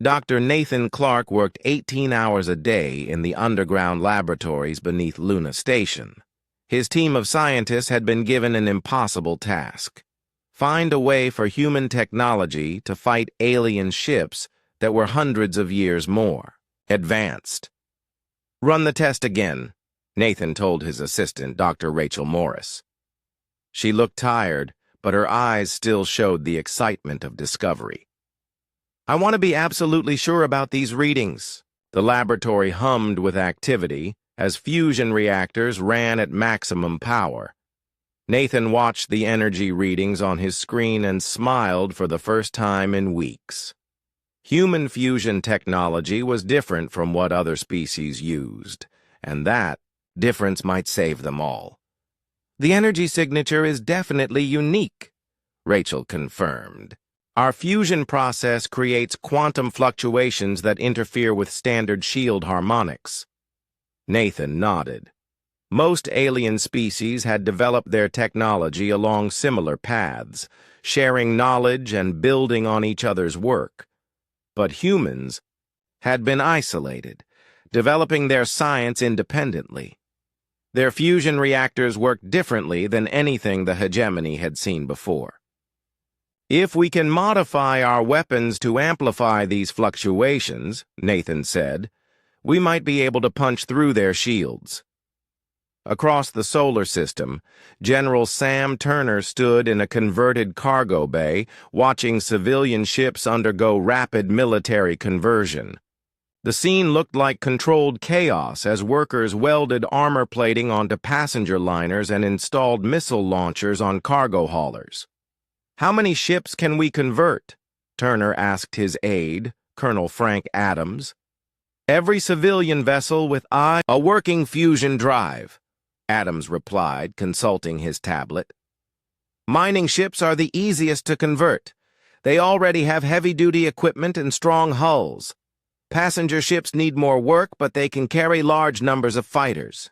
Dr. Nathan Clark worked 18 hours a day in the underground laboratories beneath Luna Station. His team of scientists had been given an impossible task: find a way for human technology to fight alien ships that were hundreds of years more advanced. "Run the test again," Nathan told his assistant, Dr. Rachel Morris. She looked tired, but her eyes still showed the excitement of discovery. "I want to be absolutely sure about these readings." The laboratory hummed with activity as fusion reactors ran at maximum power. Nathan watched the energy readings on his screen and smiled for the first time in weeks. Human fusion technology was different from what other species used, and that difference might save them all. "The energy signature is definitely unique," Rachel confirmed. "Our fusion process creates quantum fluctuations that interfere with standard shield harmonics." Nathan nodded. Most alien species had developed their technology along similar paths, sharing knowledge and building on each other's work. But humans had been isolated, developing their science independently. Their fusion reactors worked differently than anything the hegemony had seen before. "If we can modify our weapons to amplify these fluctuations," Nathan said, "we might be able to punch through their shields." Across the solar system, General Sam Turner stood in a converted cargo bay, watching civilian ships undergo rapid military conversion. The scene looked like controlled chaos as workers welded armor plating onto passenger liners and installed missile launchers on cargo haulers. "How many ships can we convert?" Turner asked his aide, Colonel Frank Adams. "Every civilian vessel with a working fusion drive," Adams replied, consulting his tablet. "Mining ships are the easiest to convert. They already have heavy-duty equipment and strong hulls. Passenger ships need more work, but they can carry large numbers of fighters."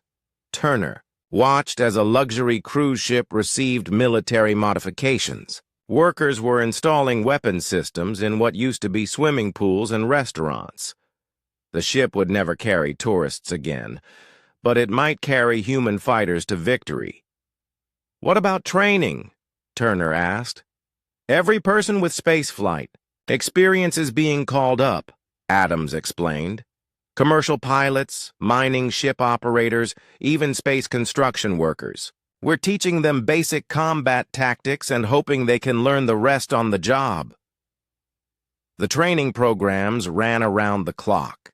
Turner watched as a luxury cruise ship received military modifications. Workers were installing weapon systems in what used to be swimming pools and restaurants. The ship would never carry tourists again, but it might carry human fighters to victory. "What about training?" Turner asked. "Every person with spaceflight experience is being called up," Adams explained. "Commercial pilots, mining ship operators, even space construction workers. We're teaching them basic combat tactics and hoping they can learn the rest on the job." The training programs ran around the clock.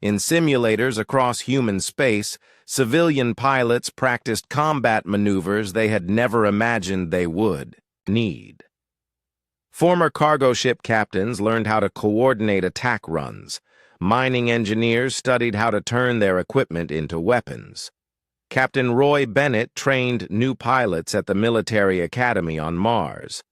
In simulators across human space, civilian pilots practiced combat maneuvers they had never imagined they would need. Former cargo ship captains learned how to coordinate attack runs. Mining engineers studied how to turn their equipment into weapons. Captain Roy Bennett trained new pilots at the military academy on Mars.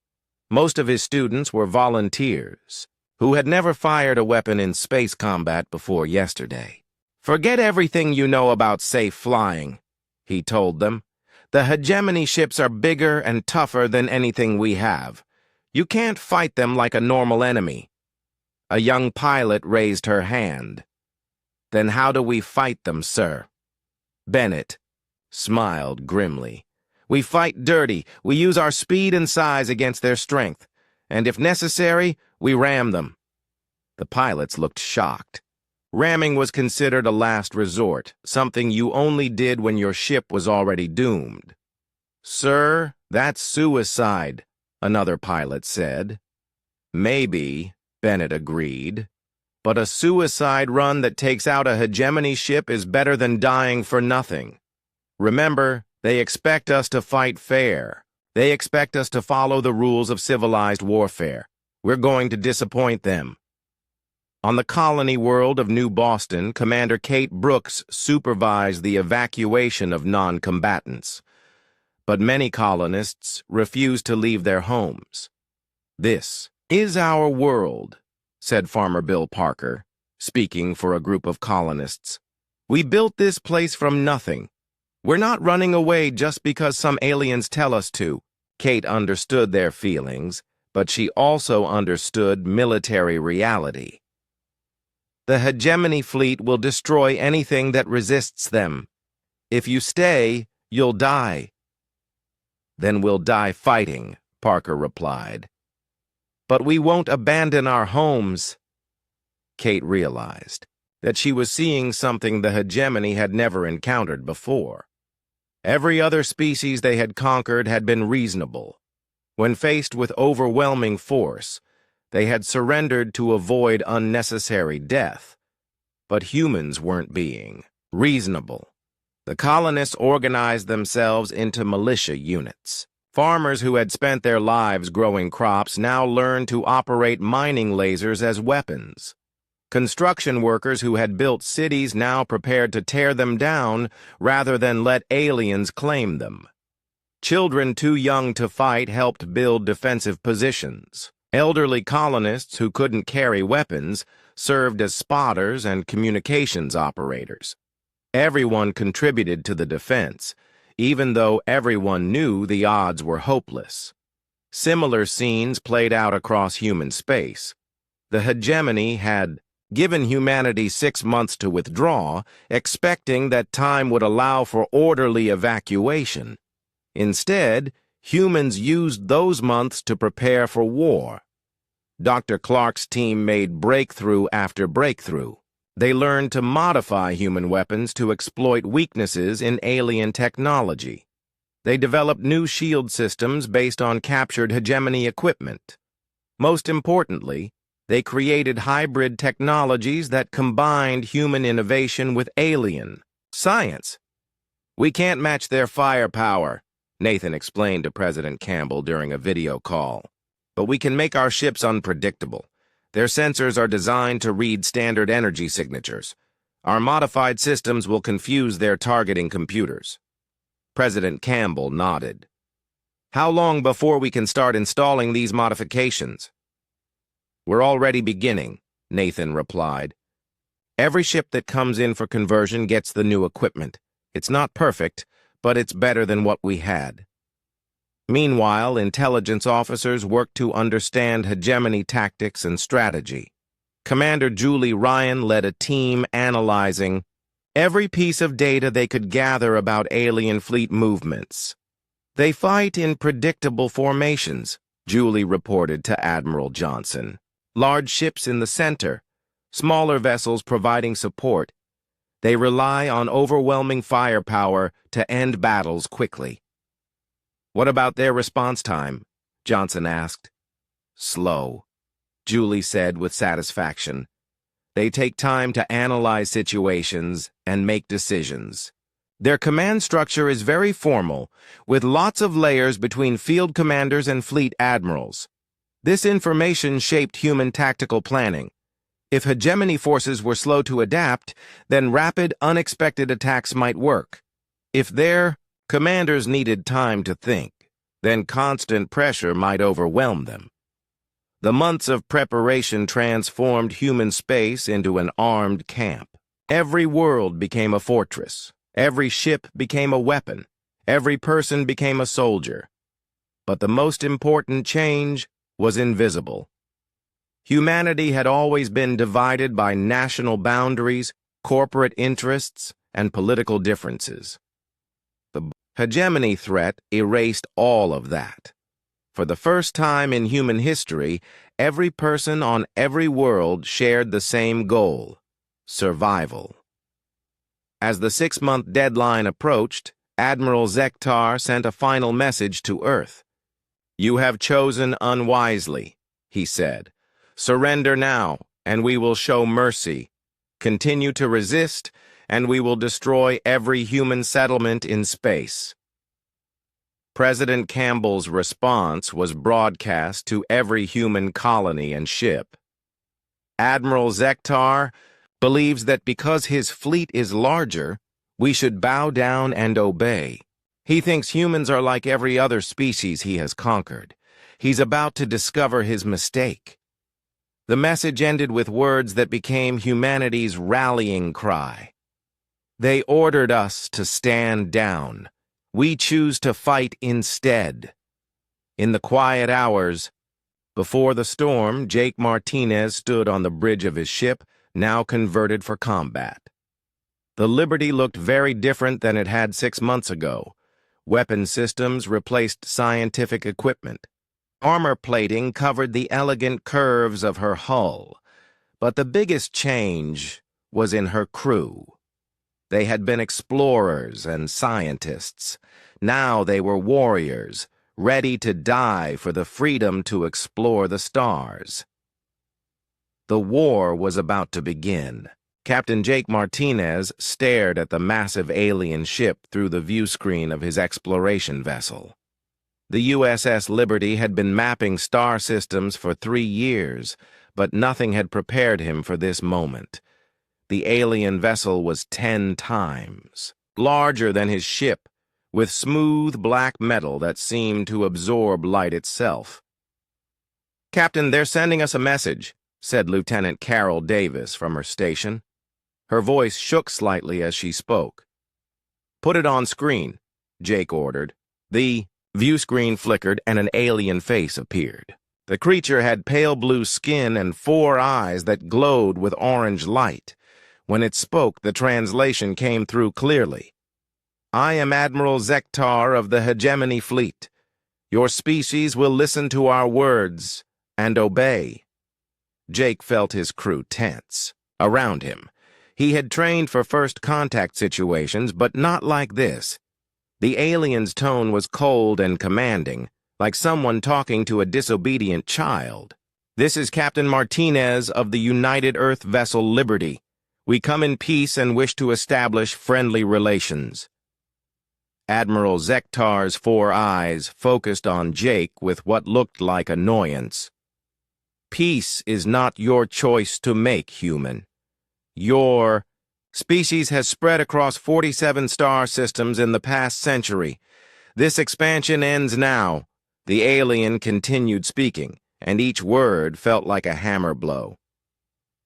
Most of his students were volunteers who had never fired a weapon in space combat before yesterday. "Forget everything you know about safe flying," he told them. "The hegemony ships are bigger and tougher than anything we have. You can't fight them like a normal enemy." A young pilot raised her hand. "Then how do we fight them, sir?" Bennett smiled grimly. "We fight dirty. We use our speed and size against their strength. And if necessary, we ram them." The pilots looked shocked. Ramming was considered a last resort, something you only did when your ship was already doomed. "Sir, that's suicide," another pilot said. "Maybe," Bennett agreed. "But a suicide run that takes out a hegemony ship is better than dying for nothing. Remember, they expect us to fight fair. They expect us to follow the rules of civilized warfare. We're going to disappoint them." On the colony world of New Boston, Commander Kate Brooks supervised the evacuation of non-combatants. But many colonists refused to leave their homes. "This is our world," said Farmer Bill Parker, speaking for a group of colonists. "We built this place from nothing. We're not running away just because some aliens tell us to." Kate understood their feelings, but she also understood military reality. The hegemony fleet will destroy anything that resists them. If you stay, you'll die." "Then we'll die fighting," Parker replied. "But we won't abandon our homes." Kate realized that she was seeing something the hegemony had never encountered before. Every other species they had conquered had been reasonable. When faced with overwhelming force, they had surrendered to avoid unnecessary death. But humans weren't being reasonable. The colonists organized themselves into militia units. Farmers who had spent their lives growing crops now learned to operate mining lasers as weapons. Construction workers who had built cities now prepared to tear them down rather than let aliens claim them. Children too young to fight helped build defensive positions. Elderly colonists who couldn't carry weapons served as spotters and communications operators. Everyone contributed to the defense, even though everyone knew the odds were hopeless. Similar scenes played out across human space. The hegemony had given humanity 6 months to withdraw, expecting that time would allow for orderly evacuation. Instead, humans used those months to prepare for war. Dr. Clark's team made breakthrough after breakthrough. They learned to modify human weapons to exploit weaknesses in alien technology. They developed new shield systems based on captured hegemony equipment. Most importantly, they created hybrid technologies that combined human innovation with alien science. "We can't match their firepower," Nathan explained to President Campbell during a video call. "But we can make our ships unpredictable. Their sensors are designed to read standard energy signatures. Our modified systems will confuse their targeting computers." President Campbell nodded. "How long before we can start installing these modifications?" "We're already beginning," Nathan replied. "Every ship that comes in for conversion gets the new equipment. It's not perfect, but it's better than what we had." Meanwhile, intelligence officers worked to understand hegemony tactics and strategy. Commander Julie Ryan led a team analyzing every piece of data they could gather about alien fleet movements. "They fight in predictable formations," Julie reported to Admiral Johnson. "Large ships in the center, smaller vessels providing support. They rely on overwhelming firepower to end battles quickly." "What about their response time?" Johnson asked. "Slow," Julie said with satisfaction. "They take time to analyze situations and make decisions. Their command structure is very formal, with lots of layers between field commanders and fleet admirals. This information shaped human tactical planning. If hegemony forces were slow to adapt, then rapid, unexpected attacks might work. If their commanders needed time to think, then constant pressure might overwhelm them." The months of preparation transformed human space into an armed camp. Every world became a fortress. Every ship became a weapon. Every person became a soldier. But the most important change was invisible. Humanity had always been divided by national boundaries, corporate interests, and political differences. The hegemony threat erased all of that. For the first time in human history, every person on every world shared the same goal: survival. As the 6-month deadline approached, Admiral Zektar sent a final message to Earth. "You have chosen unwisely," he said. "Surrender now, and we will show mercy. Continue to resist, and we will destroy every human settlement in space." President Campbell's response was broadcast to every human colony and ship. Admiral Zektar believes that because his fleet is larger, we should bow down and obey. He thinks humans are like every other species he has conquered. He's about to discover his mistake. The message ended with words that became humanity's rallying cry. "They ordered us to stand down. We choose to fight instead." In the quiet hours before the storm, Jake Martinez stood on the bridge of his ship, now converted for combat. The Liberty looked very different than it had 6 months ago. Weapon systems replaced scientific equipment. Armor plating covered the elegant curves of her hull. But the biggest change was in her crew. They had been explorers and scientists. Now they were warriors, ready to die for the freedom to explore the stars. The war was about to begin. Captain Jake Martinez stared at the massive alien ship through the view screen of his exploration vessel. The USS Liberty had been mapping star systems for 3 years, but nothing had prepared him for this moment. The alien vessel was 10 times larger than his ship, with smooth black metal that seemed to absorb light itself. "Captain, they're sending us a message," said Lieutenant Carol Davis from her station. Her voice shook slightly as she spoke. "Put it on screen," Jake ordered. The view screen flickered and an alien face appeared. The creature had pale blue skin and 4 eyes that glowed with orange light. When it spoke, the translation came through clearly. "I am Admiral Zektar of the Hegemony Fleet. Your species will listen to our words and obey." Jake felt his crew tense around him. He had trained for first contact situations, but not like this. The alien's tone was cold and commanding, like someone talking to a disobedient child. "This is Captain Martinez of the United Earth vessel Liberty. We come in peace and wish to establish friendly relations." Admiral Zektar's 4 eyes focused on Jake with what looked like annoyance. "Peace is not your choice to make, human. Your species has spread across 47 star systems in the past century. This expansion ends now." The alien continued speaking, and each word felt like a hammer blow.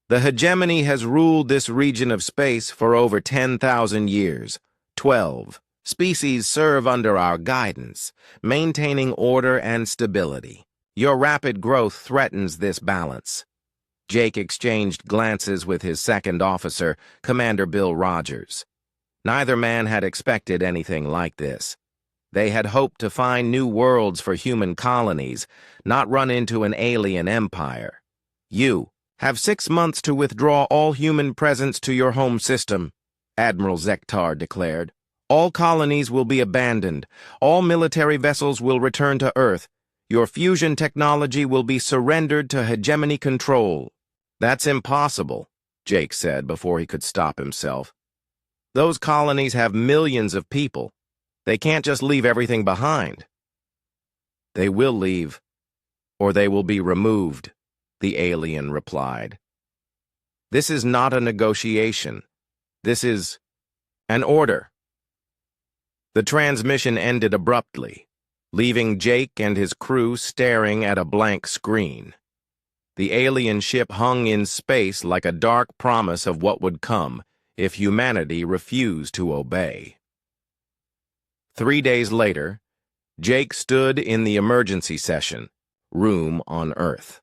"The hegemony has ruled this region of space for over 10,000 years. 12 species serve under our guidance, maintaining order and stability. Your rapid growth threatens this balance." Jake exchanged glances with his second officer, Commander Bill Rogers. Neither man had expected anything like this. They had hoped to find new worlds for human colonies, not run into an alien empire. "You have 6 months to withdraw all human presence to your home system," Admiral Zektar declared. "All colonies will be abandoned. All military vessels will return to Earth. Your fusion technology will be surrendered to hegemony control." "That's impossible," Jake said before he could stop himself. "Those colonies have millions of people. They can't just leave everything behind." "They will leave, or they will be removed," the alien replied. "This is not a negotiation. This is an order." The transmission ended abruptly, leaving Jake and his crew staring at a blank screen. The alien ship hung in space like a dark promise of what would come if humanity refused to obey. 3 days later, Jake stood in the emergency session room on Earth.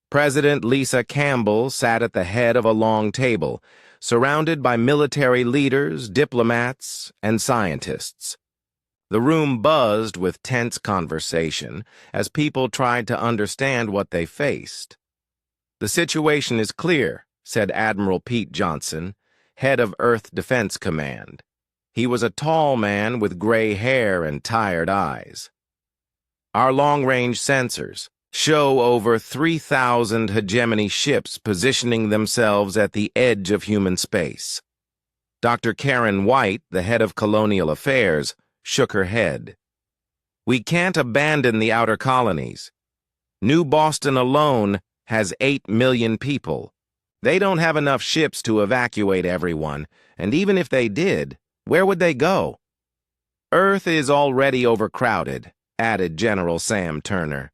President Lisa Campbell sat at the head of a long table, surrounded by military leaders, diplomats, and scientists. The room buzzed with tense conversation as people tried to understand what they faced. "The situation is clear," said Admiral Pete Johnson, head of Earth Defense Command. He was a tall man with gray hair and tired eyes. "Our long-range sensors show over 3,000 hegemony ships positioning themselves at the edge of human space." Dr. Karen White, the head of Colonial Affairs, shook her head. "We can't abandon the outer colonies. New Boston alone has 8 million people. They don't have enough ships to evacuate everyone, and even if they did, where would they go?" "Earth is already overcrowded," added General Sam Turner.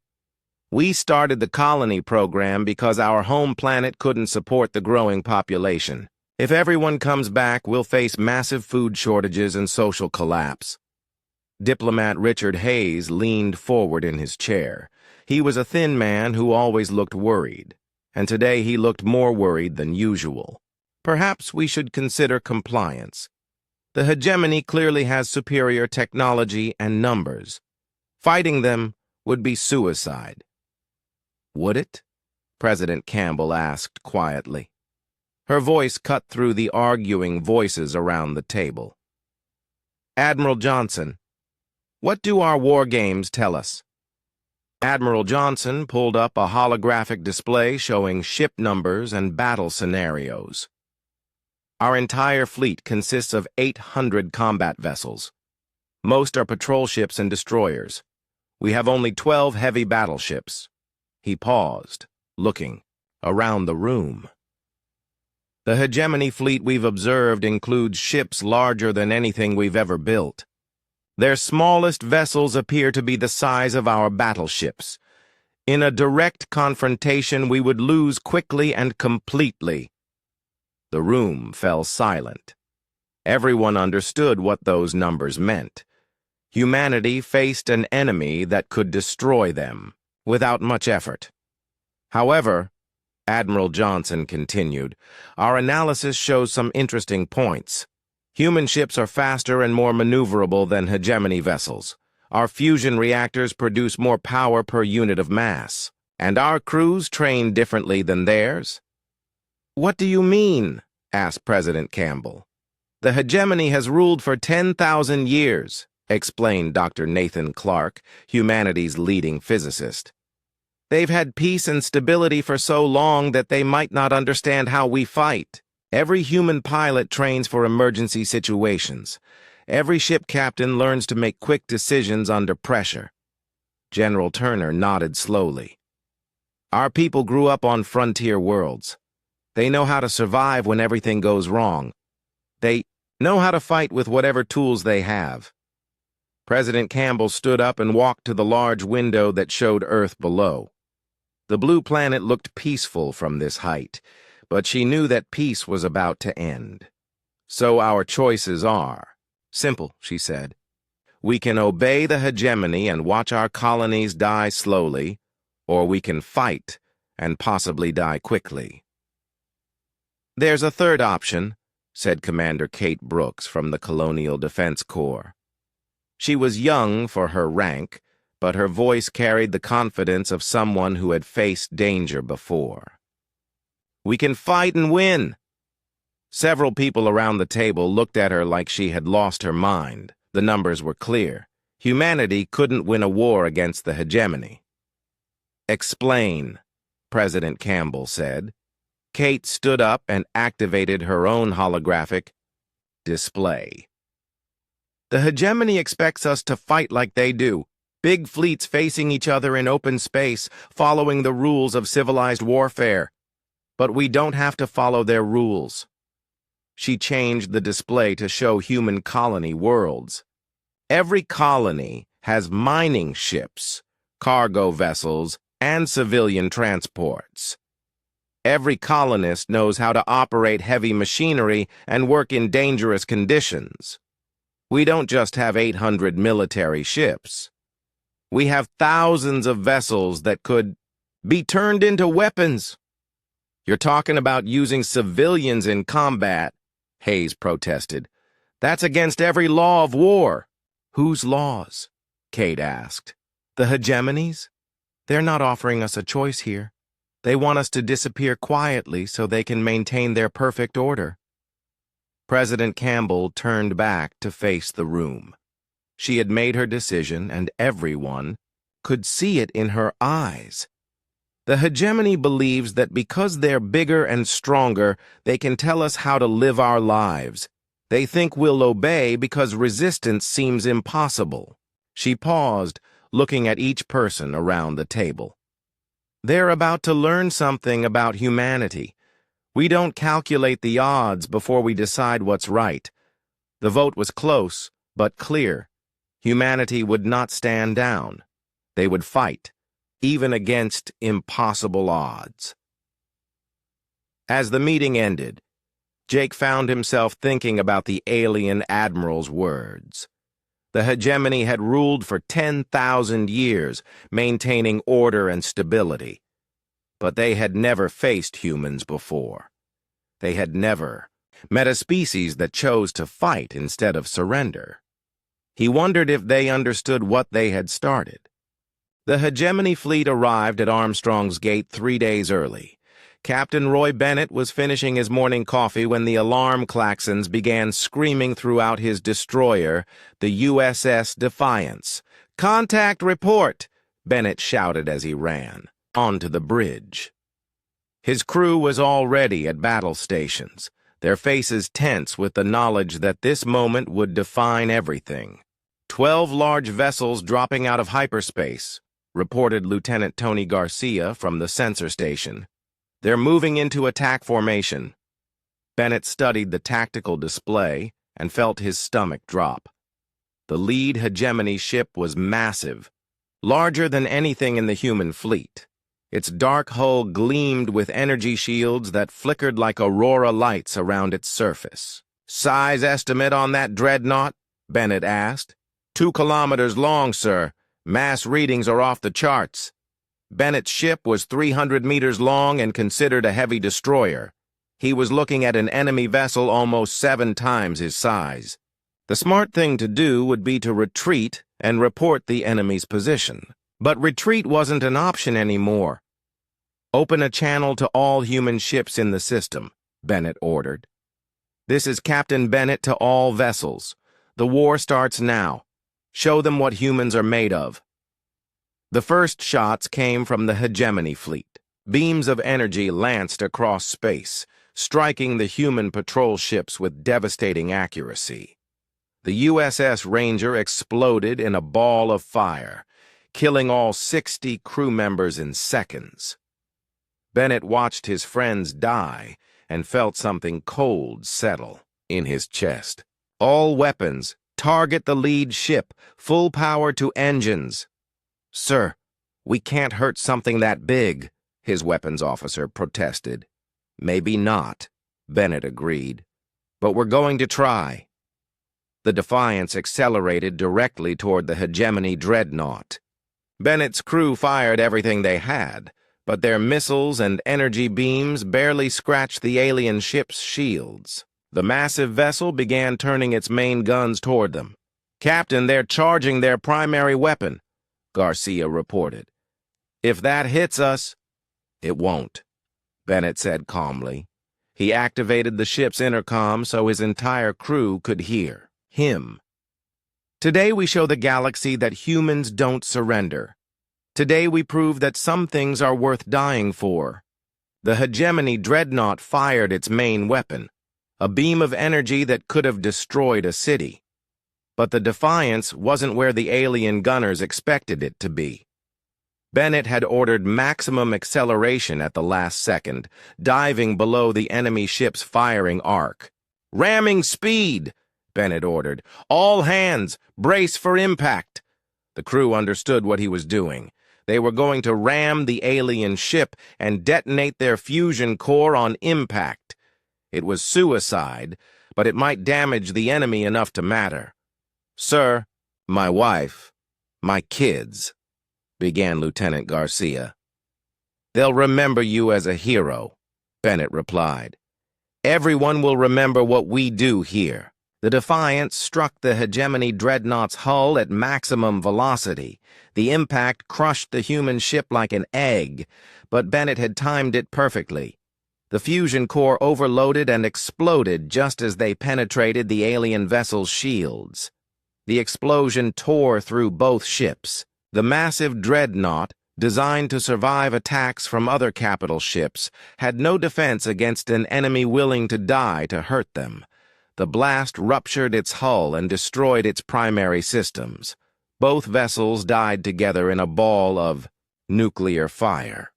"We started the colony program because our home planet couldn't support the growing population. If everyone comes back, we'll face massive food shortages and social collapse." Diplomat Richard Hayes leaned forward in his chair. He was a thin man who always looked worried. and today he looked more worried than usual. Perhaps we should consider compliance. The hegemony clearly has superior technology and numbers. Fighting them would be suicide. Would it? President Campbell asked quietly. Her voice cut through the arguing voices around the table. Admiral Johnson, what do our war games tell us? Admiral Johnson pulled up a holographic display showing ship numbers and battle scenarios. Our entire fleet consists of 800 combat vessels. Most are patrol ships and destroyers. We have only 12 heavy battleships. He paused, looking around the room. The hegemony fleet we've observed includes ships larger than anything we've ever built. Their smallest vessels appear to be the size of our battleships. In a direct confrontation, we would lose quickly and completely. The room fell silent. Everyone understood what those numbers meant. Humanity faced an enemy that could destroy them without much effort. However, Admiral Johnson continued, our analysis shows some interesting points. Human ships are faster and more maneuverable than hegemony vessels. Our fusion reactors produce more power per unit of mass. And our crews train differently than theirs? What do you mean? Asked President Campbell. The hegemony has ruled for 10,000 years, explained Dr. Nathan Clark, humanity's leading physicist. They've had peace and stability for so long that they might not understand how we fight. Every human pilot trains for emergency situations. Every ship captain learns to make quick decisions under pressure. General Turner nodded slowly. Our people grew up on frontier worlds. They know how to survive when everything goes wrong. They know how to fight with whatever tools they have. President Campbell stood up and walked to the large window that showed Earth below. The blue planet looked peaceful from this height, but she knew that peace was about to end. So our choices are simple, she said. We can obey the hegemony and watch our colonies die slowly, or we can fight and possibly die quickly. There's a third option, said Commander Kate Brooks from the Colonial Defense Corps. She was young for her rank, but her voice carried the confidence of someone who had faced danger before. We can fight and win. Several people around the table looked at her like she had lost her mind. The numbers were clear. Humanity couldn't win a war against the hegemony. Explain, President Campbell said. Kate stood up and activated her own holographic display. The hegemony expects us to fight like they do. Big fleets facing each other in open space, following the rules of civilized warfare. But we don't have to follow their rules. She changed the display to show human colony worlds. Every colony has mining ships, cargo vessels, and civilian transports. Every colonist knows how to operate heavy machinery and work in dangerous conditions. We don't just have 800 military ships. We have thousands of vessels that could be turned into weapons. You're talking about using civilians in combat, Hayes protested. That's against every law of war. Whose laws? Kate asked. The hegemony's? They're not offering us a choice here. They want us to disappear quietly so they can maintain their perfect order. President Campbell turned back to face the room. She had made her decision, and everyone could see it in her eyes. The hegemony believes that because they're bigger and stronger, they can tell us how to live our lives. They think we'll obey because resistance seems impossible. She paused, looking at each person around the table. They're about to learn something about humanity. We don't calculate the odds before we decide what's right. The vote was close, but clear. Humanity would not stand down. They would fight, even against impossible odds. As the meeting ended, Jake found himself thinking about the alien admiral's words. The hegemony had ruled for 10,000 years, maintaining order and stability. but they had never faced humans before. They had never met a species that chose to fight instead of surrender. He wondered if they understood what they had started. The hegemony fleet arrived at Armstrong's Gate 3 days early. Captain Roy Bennett was finishing his morning coffee when the alarm klaxons began screaming throughout his destroyer, the USS Defiance. "Contact report!" Bennett shouted as he ran onto the bridge. His crew was already at battle stations, their faces tense with the knowledge that this moment would define everything. 12 large vessels dropping out of hyperspace, reported Lieutenant Tony Garcia from the sensor station. "They're moving into attack formation." Bennett studied the tactical display and felt his stomach drop. The lead hegemony ship was massive, larger than anything in the human fleet. Its dark hull gleamed with energy shields that flickered like aurora lights around its surface. "Size estimate on that dreadnought?" Bennett asked. 2 kilometers long, sir. Mass readings are off the charts." Bennett's ship was 300 meters long and considered a heavy destroyer. He was looking at an enemy vessel almost 7 times his size. The smart thing to do would be to retreat and report the enemy's position. But retreat wasn't an option anymore. "Open a channel to all human ships in the system," Bennett ordered. "This is Captain Bennett to all vessels. The war starts now. Show them what humans are made of." The first shots came from the hegemony fleet. Beams of energy lanced across space, striking the human patrol ships with devastating accuracy. The USS Ranger exploded in a ball of fire, killing all 60 crew members in seconds. Bennett watched his friends die and felt something cold settle in his chest. "All weapons, target the lead ship, full power to engines." "Sir, we can't hurt something that big," his weapons officer protested. "Maybe not," Bennett agreed, "but we're going to try." The Defiance accelerated directly toward the hegemony dreadnought. Bennett's crew fired everything they had, but their missiles and energy beams barely scratched the alien ship's shields. The massive vessel began turning its main guns toward them. "Captain, they're charging their primary weapon," Garcia reported. "If that hits us—" "It won't," Bennett said calmly. He activated the ship's intercom so his entire crew could hear him. "Today we show the galaxy that humans don't surrender. Today we prove that some things are worth dying for." The hegemony dreadnought fired its main weapon, a beam of energy that could have destroyed a city. But the Defiance wasn't where the alien gunners expected it to be. Bennett had ordered maximum acceleration at the last second, diving below the enemy ship's firing arc. "Ramming speed!" Bennett ordered. "All hands, brace for impact." The crew understood what he was doing. They were going to ram the alien ship and detonate their fusion core on impact. It was suicide, but it might damage the enemy enough to matter. "Sir, my wife, my kids," began Lieutenant Garcia. "They'll remember you as a hero," Bennett replied. "Everyone will remember what we do here." The Defiance struck the hegemony dreadnought's hull at maximum velocity. The impact crushed the human ship like an egg, but Bennett had timed it perfectly. The fusion core overloaded and exploded just as they penetrated the alien vessel's shields. The explosion tore through both ships. The massive dreadnought, designed to survive attacks from other capital ships, had no defense against an enemy willing to die to hurt them. The blast ruptured its hull and destroyed its primary systems. Both vessels died together in a ball of nuclear fire.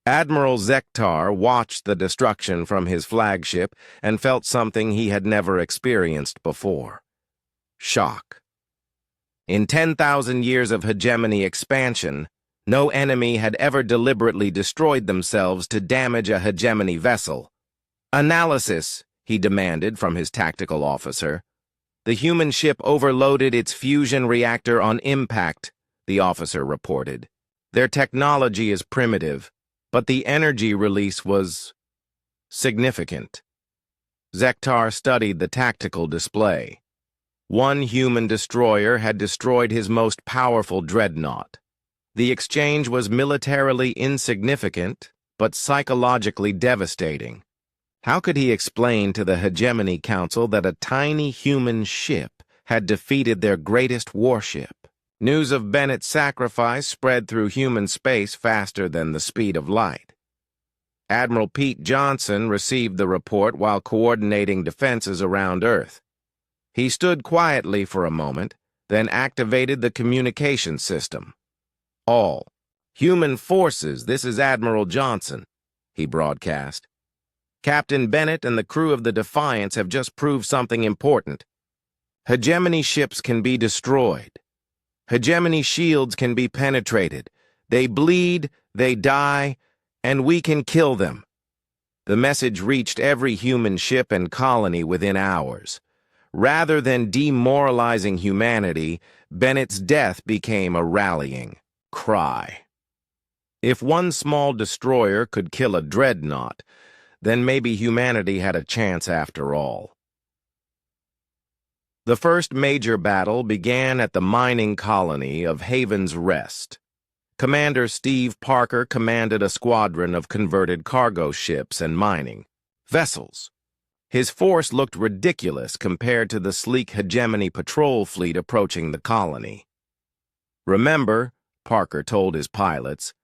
Admiral Zektar watched the destruction from his flagship and felt something he had never experienced before: shock. In 10,000 years of hegemony expansion, no enemy had ever deliberately destroyed themselves to damage a hegemony vessel. "Analysis," he demanded from his tactical officer. "The human ship overloaded its fusion reactor on impact," the officer reported. Their technology is primitive, but the energy release was significant. Zektar studied the tactical display. One human destroyer had destroyed his most powerful dreadnought. The exchange was militarily insignificant, but psychologically devastating. How could he explain to the Hegemony Council that a tiny human ship had defeated their greatest warship? News of Bennett's sacrifice spread through human space faster than the speed of light. Admiral Pete Johnson received the report while coordinating defenses around Earth. He stood quietly for a moment, then activated the communication system. "All human forces, this is Admiral Johnson," he broadcast. "Captain Bennett and the crew of the Defiance have just proved something important. Hegemony ships can be destroyed. Hegemony shields can be penetrated. They bleed, they die, and we can kill them." The message reached every human ship and colony within hours. Rather than demoralizing humanity, Bennett's death became a rallying cry. If one small destroyer could kill a dreadnought, then maybe humanity had a chance after all. The first major battle began at the mining colony of Haven's Rest. Commander Steve Parker commanded a squadron of converted cargo ships and mining vessels. His force looked ridiculous compared to the sleek Hegemony patrol fleet approaching the colony. "Remember," Parker told his pilots,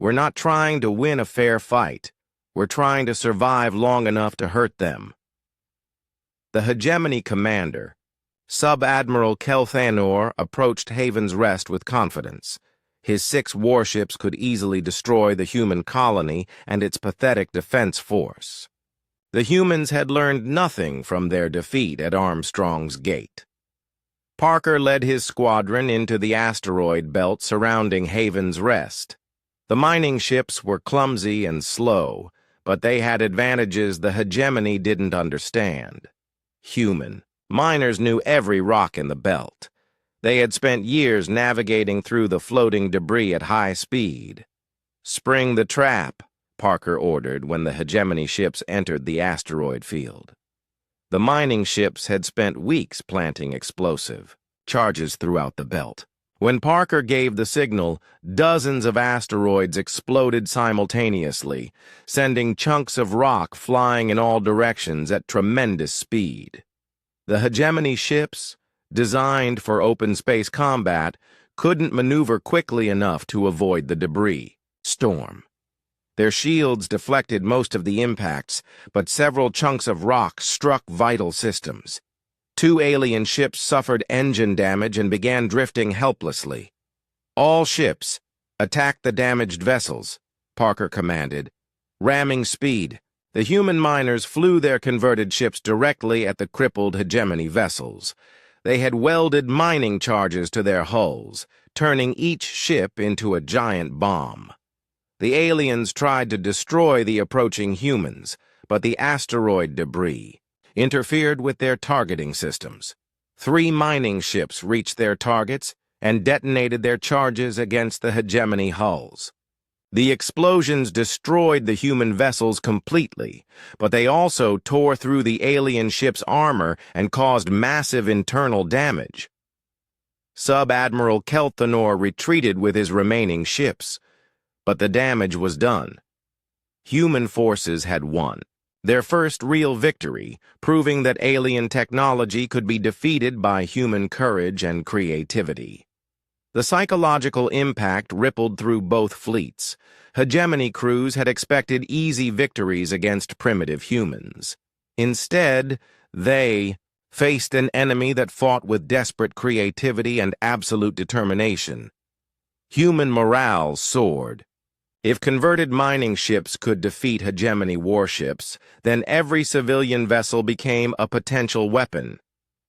"we're not trying to win a fair fight. We're trying to survive long enough to hurt them." The Hegemony commander, Sub-Admiral Kelthanor, approached Haven's Rest with confidence. His 6 warships could easily destroy the human colony and its pathetic defense force. The humans had learned nothing from their defeat at Armstrong's Gate. Parker led his squadron into the asteroid belt surrounding Haven's Rest. The mining ships were clumsy and slow, but they had advantages the Hegemony didn't understand. Human miners knew every rock in the belt. They had spent years navigating through the floating debris at high speed. "Spring the trap," Parker ordered when the Hegemony ships entered the asteroid field. The mining ships had spent weeks planting explosive charges throughout the belt. When Parker gave the signal, dozens of asteroids exploded simultaneously, sending chunks of rock flying in all directions at tremendous speed. The Hegemony ships, designed for open space combat, couldn't maneuver quickly enough to avoid the debris storm. Their shields deflected most of the impacts, but several chunks of rock struck vital systems. 2 alien ships suffered engine damage and began drifting helplessly. "All ships, attack the damaged vessels," Parker commanded. Ramming speed, the human miners flew their converted ships directly at the crippled Hegemony vessels. They had welded mining charges to their hulls, turning each ship into a giant bomb. The aliens tried to destroy the approaching humans, but the asteroid debris interfered with their targeting systems. 3 mining ships reached their targets and detonated their charges against the Hegemony hulls. The explosions destroyed the human vessels completely, but they also tore through the alien ship's armor and caused massive internal damage. Sub-Admiral Kelthanor retreated with his remaining ships, but the damage was done. Human forces had won, their first real victory, proving that alien technology could be defeated by human courage and creativity. The psychological impact rippled through both fleets. Hegemony crews had expected easy victories against primitive humans. Instead, they faced an enemy that fought with desperate creativity and absolute determination. Human morale soared. If converted mining ships could defeat Hegemony warships, then every civilian vessel became a potential weapon.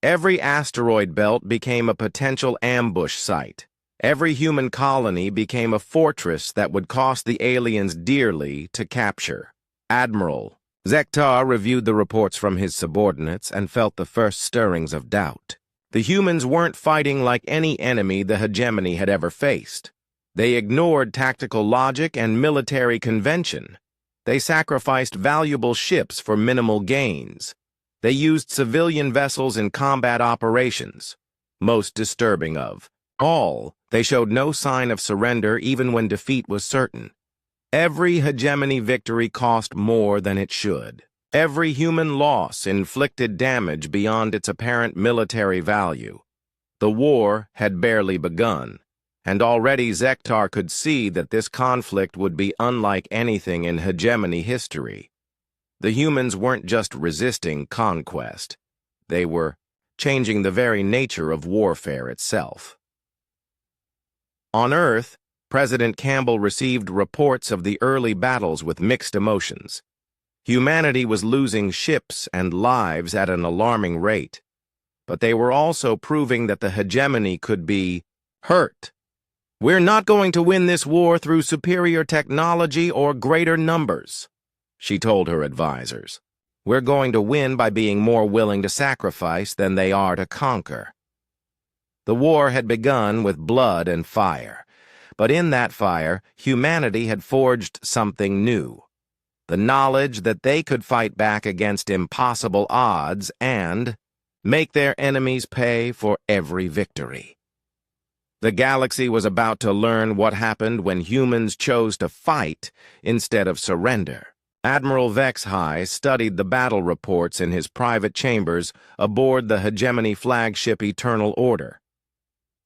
Every asteroid belt became a potential ambush site. Every human colony became a fortress that would cost the aliens dearly to capture. Admiral Zektar reviewed the reports from his subordinates and felt the first stirrings of doubt. The humans weren't fighting like any enemy the Hegemony had ever faced. They ignored tactical logic and military convention. They sacrificed valuable ships for minimal gains. They used civilian vessels in combat operations. Most disturbing of all, they showed no sign of surrender even when defeat was certain. Every hegemony victory cost more than it should. Every human loss inflicted damage beyond its apparent military value. The war had barely begun, and already Zektar could see that this conflict would be unlike anything in hegemony history. The humans weren't just resisting conquest. They were changing the very nature of warfare itself. On Earth, President Campbell received reports of the early battles with mixed emotions. Humanity was losing ships and lives at an alarming rate, but they were also proving that the hegemony could be hurt. "We're not going to win this war through superior technology or greater numbers," she told her advisors. "We're going to win by being more willing to sacrifice than they are to conquer." The war had begun with blood and fire, but in that fire, humanity had forged something new: the knowledge that they could fight back against impossible odds and make their enemies pay for every victory. The galaxy was about to learn what happened when humans chose to fight instead of surrender. Admiral Vexhai studied the battle reports in his private chambers aboard the hegemony flagship Eternal Order.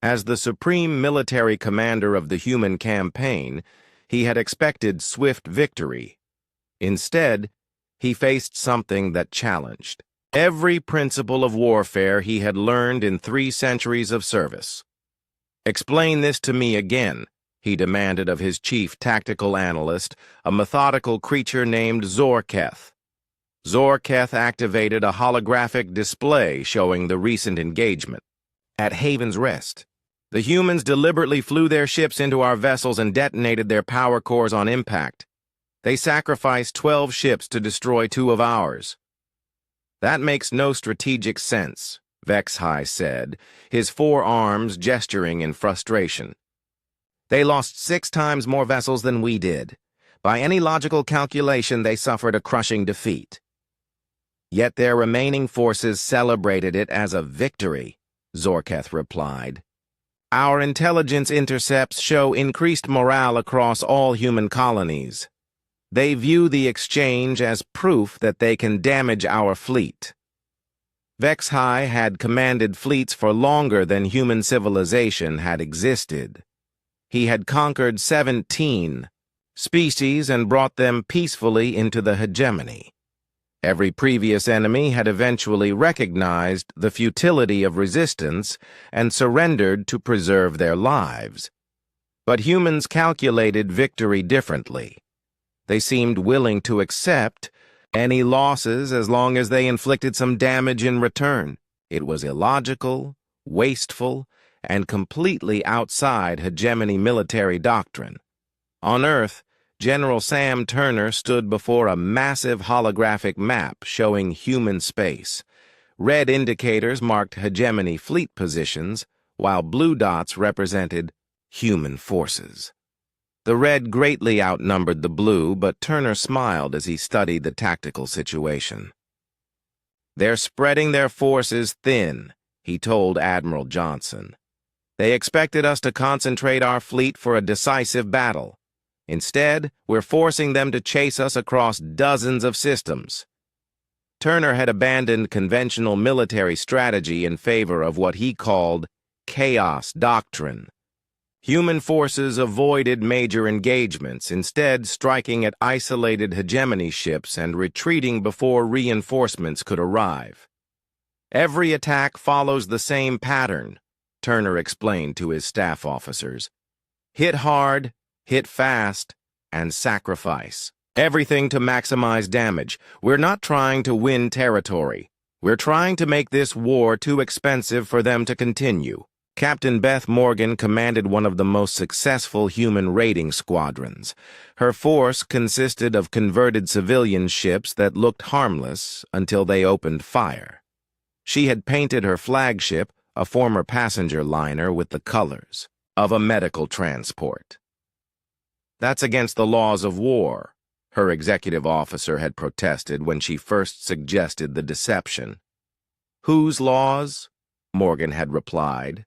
As the supreme military commander of the human campaign, he had expected swift victory. Instead, he faced something that challenged every principle of warfare he had learned in 3 centuries of service. "Explain this to me again," he demanded of his chief tactical analyst, a methodical creature named Zorketh. Zorketh activated a holographic display showing the recent engagement. At Haven's Rest, the humans deliberately flew their ships into our vessels and detonated their power cores on impact. They sacrificed 12 ships to destroy 2 of ours. "That makes no strategic sense," Vexhai said, his 4 arms gesturing in frustration. "They lost 6 times more vessels than we did. By any logical calculation, they suffered a crushing defeat. Yet their remaining forces celebrated it as a victory," Zorketh replied. "Our intelligence intercepts show increased morale across all human colonies. They view the exchange as proof that they can damage our fleet." Vexhai had commanded fleets for longer than human civilization had existed. He had conquered 17 species and brought them peacefully into the hegemony. Every previous enemy had eventually recognized the futility of resistance and surrendered to preserve their lives. But humans calculated victory differently. They seemed willing to accept any losses as long as they inflicted some damage in return. It was illogical, wasteful, and completely outside hegemony military doctrine. On Earth, General Sam Turner stood before a massive holographic map showing human space. Red indicators marked hegemony fleet positions, while blue dots represented human forces. The red greatly outnumbered the blue, but Turner smiled as he studied the tactical situation. "They're spreading their forces thin," he told Admiral Johnson. "They expected us to concentrate our fleet for a decisive battle. Instead, we're forcing them to chase us across dozens of systems." Turner had abandoned conventional military strategy in favor of what he called chaos doctrine. Human forces avoided major engagements, instead striking at isolated hegemony ships and retreating before reinforcements could arrive. "Every attack follows the same pattern," Turner explained to his staff officers. "Hit hard, hit fast, and sacrifice. Everything to maximize damage. We're not trying to win territory. We're trying to make this war too expensive for them to continue." Captain Beth Morgan commanded one of the most successful human raiding squadrons. Her force consisted of converted civilian ships that looked harmless until they opened fire. She had painted her flagship, a former passenger liner, with the colors of a medical transport. That's against the laws of war, her executive officer had protested when she first suggested the deception. Whose laws? Morgan had replied.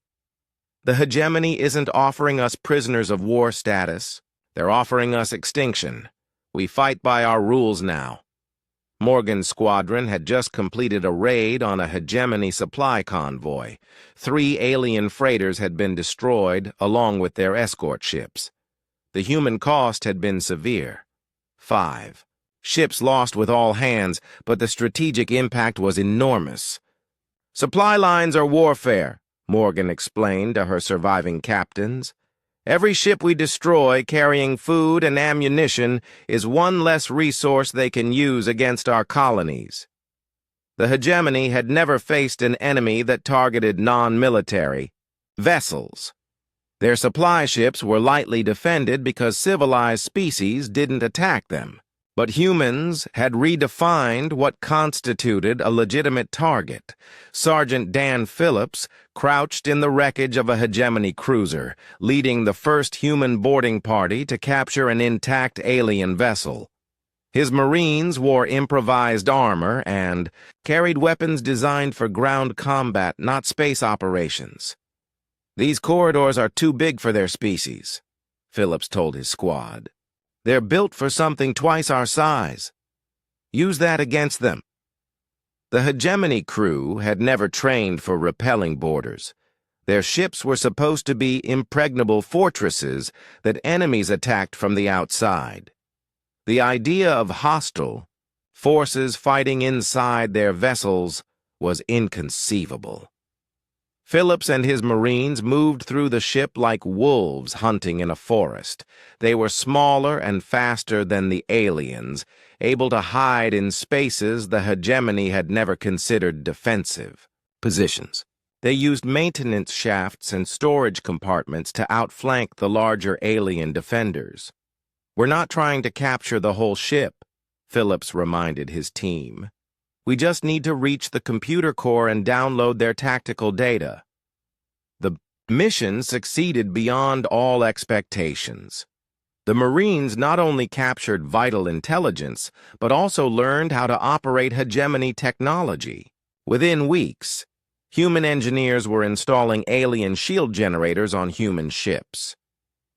The hegemony isn't offering us prisoners of war status. They're offering us extinction. We fight by our rules now. Morgan's squadron had just completed a raid on a hegemony supply convoy. 3 alien freighters had been destroyed, along with their escort ships. The human cost had been severe. 5 ships lost with all hands, but the strategic impact was enormous. Supply lines are warfare, Morgan explained to her surviving captains. Every ship we destroy carrying food and ammunition is one less resource they can use against our colonies. The hegemony had never faced an enemy that targeted non-military vessels. Their supply ships were lightly defended because civilized species didn't attack them. But humans had redefined what constituted a legitimate target. Sergeant Dan Phillips crouched in the wreckage of a hegemony cruiser, leading the first human boarding party to capture an intact alien vessel. His Marines wore improvised armor and carried weapons designed for ground combat, not space operations. These corridors are too big for their species, Phillips told his squad. They're built for something twice our size. Use that against them. The hegemony crew had never trained for repelling borders. Their ships were supposed to be impregnable fortresses that enemies attacked from the outside. The idea of hostile forces fighting inside their vessels was inconceivable. Phillips and his Marines moved through the ship like wolves hunting in a forest. They were smaller and faster than the aliens, able to hide in spaces the hegemony had never considered defensive positions. They used maintenance shafts and storage compartments to outflank the larger alien defenders. We're not trying to capture the whole ship, Phillips reminded his team. We just need to reach the computer core and download their tactical data. The mission succeeded beyond all expectations. The Marines not only captured vital intelligence, but also learned how to operate hegemony technology. Within weeks, human engineers were installing alien shield generators on human ships.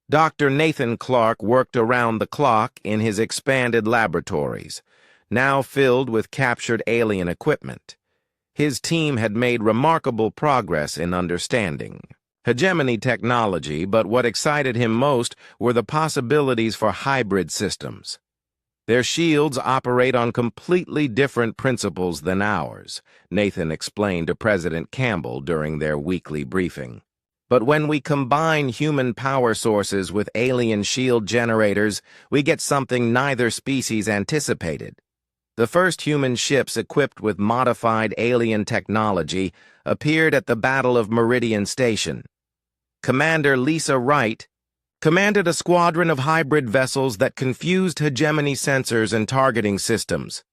Dr. Nathan Clark worked around the clock in his expanded laboratories, now filled with captured alien equipment. His team had made remarkable progress in understanding hegemony technology, but what excited him most were the possibilities for hybrid systems. Their shields operate on completely different principles than ours, Nathan explained to President Campbell during their weekly briefing. But when we combine human power sources with alien shield generators, we get something neither species anticipated. The first human ships equipped with modified alien technology appeared at the Battle of Meridian Station. Commander Lisa Wright commanded a squadron of hybrid vessels that confused hegemony sensors and targeting systems.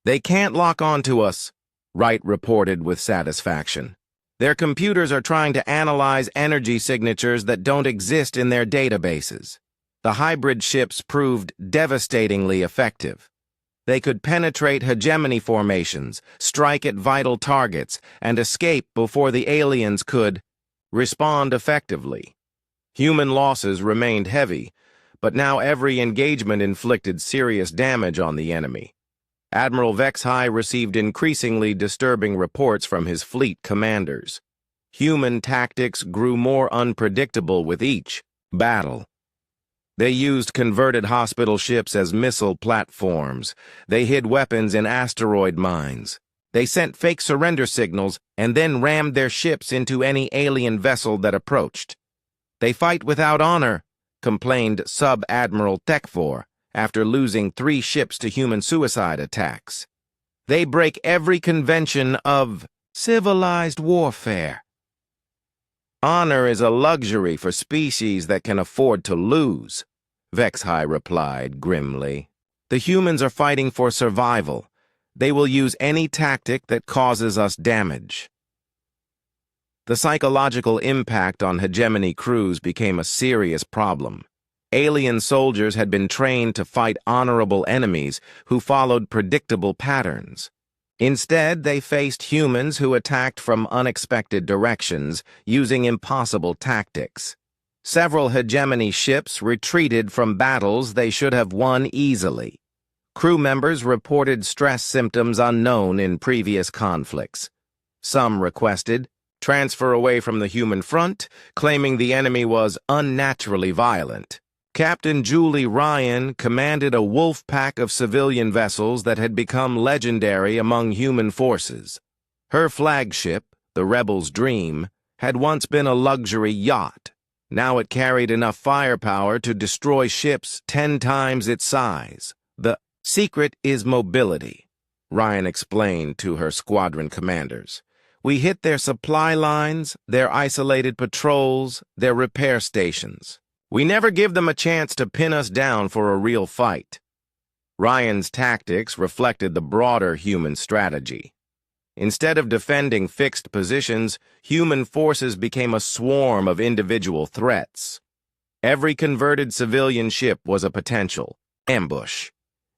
They can't lock onto us, Wright reported with satisfaction. Their computers are trying to analyze energy signatures that don't exist in their databases. The hybrid ships proved devastatingly effective. They could penetrate hegemony formations, strike at vital targets, and escape before the aliens could respond effectively. Human losses remained heavy, but now every engagement inflicted serious damage on the enemy. Admiral Vexhai received increasingly disturbing reports from his fleet commanders. Human tactics grew more unpredictable with each battle. They used converted hospital ships as missile platforms. They hid weapons in asteroid mines. They sent fake surrender signals and then rammed their ships into any alien vessel that approached. They fight without honor, complained Sub-Admiral Tekfor after losing 3 ships to human suicide attacks. They break every convention of civilized warfare. Honor is a luxury for species that can afford to lose, Vexhai replied grimly. The humans are fighting for survival. They will use any tactic that causes us damage. The psychological impact on hegemony crews became a serious problem. Alien soldiers had been trained to fight honorable enemies who followed predictable patterns. Instead, they faced humans who attacked from unexpected directions, using impossible tactics. Several hegemony ships retreated from battles they should have won easily. Crew members reported stress symptoms unknown in previous conflicts. Some requested transfer away from the human front, claiming the enemy was unnaturally violent. Captain Julie Ryan commanded a wolf pack of civilian vessels that had become legendary among human forces. Her flagship, the Rebel's Dream, had once been a luxury yacht. Now it carried enough firepower to destroy ships 10 times its size. The secret is mobility, Ryan explained to her squadron commanders. We hit their supply lines, their isolated patrols, their repair stations. We never give them a chance to pin us down for a real fight. Ryan's tactics reflected the broader human strategy. Instead of defending fixed positions, human forces became a swarm of individual threats. Every converted civilian ship was a potential ambush.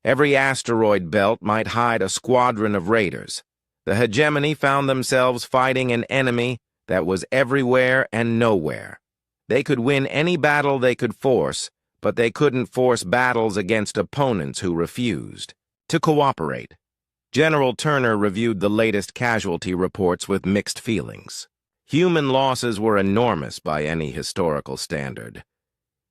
Every asteroid belt might hide a squadron of raiders. The hegemony found themselves fighting an enemy that was everywhere and nowhere. They could win any battle they could force, but they couldn't force battles against opponents who refused to cooperate. General Turner reviewed the latest casualty reports with mixed feelings. Human losses were enormous by any historical standard.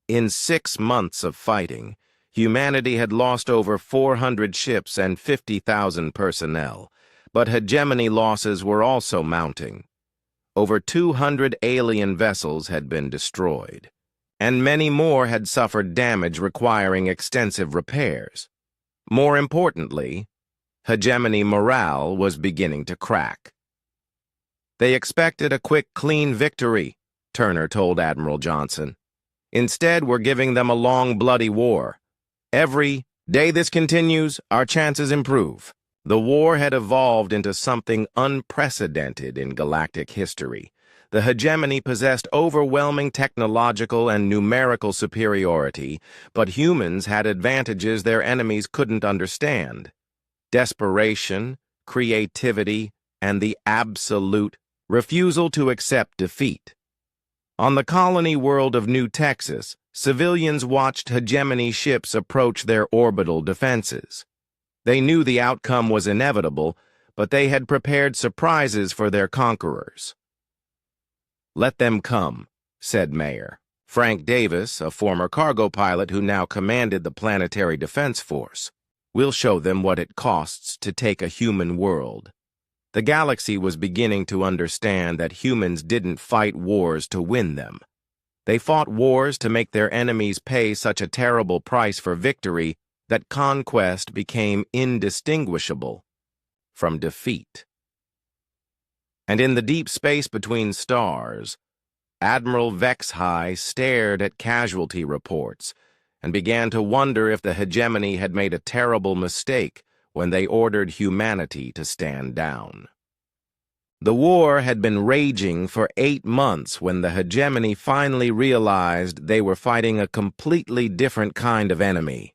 In 6 months of fighting, humanity had lost over 400 ships and 50,000 personnel. But hegemony losses were also mounting. Over 200 alien vessels had been destroyed, and many more had suffered damage requiring extensive repairs. More importantly, hegemony morale was beginning to crack. They expected a quick, clean victory, Turner told Admiral Johnson. Instead, we're giving them a long, bloody war. Every day this continues, our chances improve. The war had evolved into something unprecedented in galactic history. The hegemony possessed overwhelming technological and numerical superiority, but humans had advantages their enemies couldn't understand. Desperation, creativity, and the absolute refusal to accept defeat. On the colony world of New Texas, civilians watched hegemony ships approach their orbital defenses. They knew the outcome was inevitable, but they had prepared surprises for their conquerors. Let them come, said Mayor Frank Davis, a former cargo pilot who now commanded the Planetary Defense Force. We'll show them what it costs to take a human world. The galaxy was beginning to understand that humans didn't fight wars to win them. They fought wars to make their enemies pay such a terrible price for victory that conquest became indistinguishable from defeat. And in the deep space between stars, Admiral Vexhigh stared at casualty reports and began to wonder if the hegemony had made a terrible mistake when they ordered humanity to stand down. The war had been raging for 8 months when the hegemony finally realized they were fighting a completely different kind of enemy.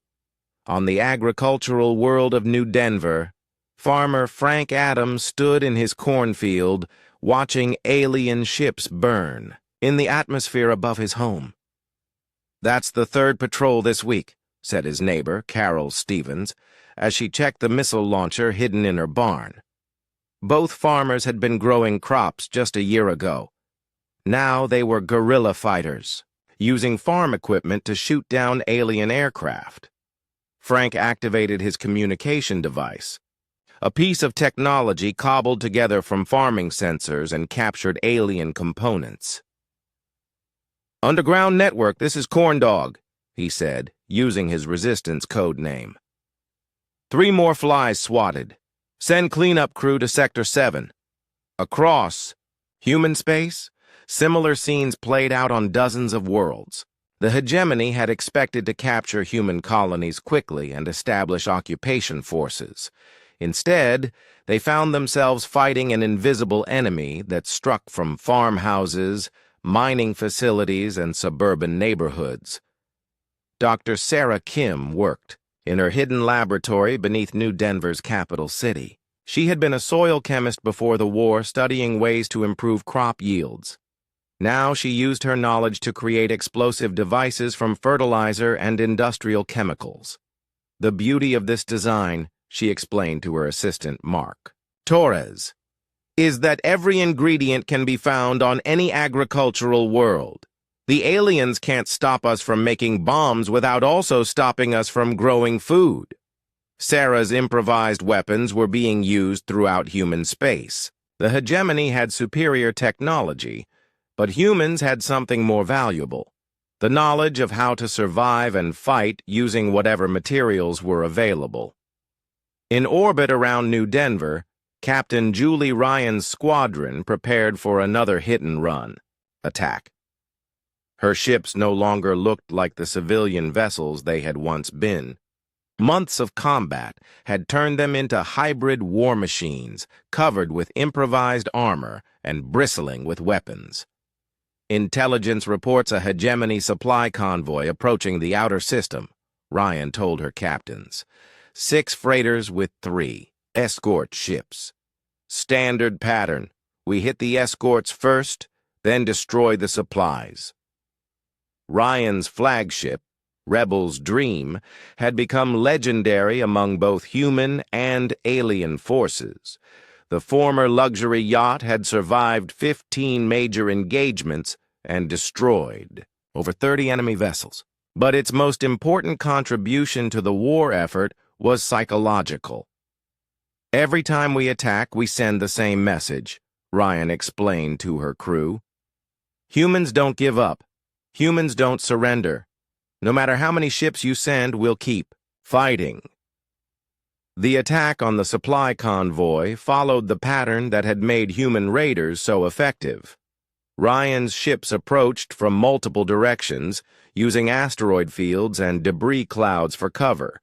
On the agricultural world of New Denver, farmer Frank Adams stood in his cornfield watching alien ships burn in the atmosphere above his home. That's the 3rd patrol this week, said his neighbor, Carol Stevens, as she checked the missile launcher hidden in her barn. Both farmers had been growing crops just a year ago. Now they were guerrilla fighters, using farm equipment to shoot down alien aircraft. Frank activated his communication device, a piece of technology cobbled together from farming sensors and captured alien components. Underground network, this is Corndog, he said, using his resistance code name. 3 more flies swatted. Send cleanup crew to Sector 7. Across human space, similar scenes played out on dozens of worlds. The hegemony had expected to capture human colonies quickly and establish occupation forces. Instead, they found themselves fighting an invisible enemy that struck from farmhouses, mining facilities, and suburban neighborhoods. Dr. Sarah Kim worked in her hidden laboratory beneath New Denver's capital city. She had been a soil chemist before the war, studying ways to improve crop yields. Now she used her knowledge to create explosive devices from fertilizer and industrial chemicals. The beauty of this design, she explained to her assistant, Mark Torres, is that every ingredient can be found on any agricultural world. The aliens can't stop us from making bombs without also stopping us from growing food. Sarah's improvised weapons were being used throughout human space. The hegemony had superior technology, but humans had something more valuable: the knowledge of how to survive and fight using whatever materials were available. In orbit around New Denver, Captain Julie Ryan's squadron prepared for another hit-and-run attack. Her ships no longer looked like the civilian vessels they had once been. Months of combat had turned them into hybrid war machines, covered with improvised armor and bristling with weapons. Intelligence reports a hegemony supply convoy approaching the outer system, Ryan told her captains. 6 freighters with 3 escort ships. Standard pattern: we hit the escorts first, then destroy the supplies. Ryan's flagship, Rebel's Dream, had become legendary among both human and alien forces. The former luxury yacht had survived 15 major engagements and destroyed over 30 enemy vessels. But its most important contribution to the war effort was psychological. Every time we attack, we send the same message, Ryan explained to her crew. Humans don't give up. Humans don't surrender. No matter how many ships you send, we'll keep fighting. The attack on the supply convoy followed the pattern that had made human raiders so effective. Ryan's ships approached from multiple directions, using asteroid fields and debris clouds for cover.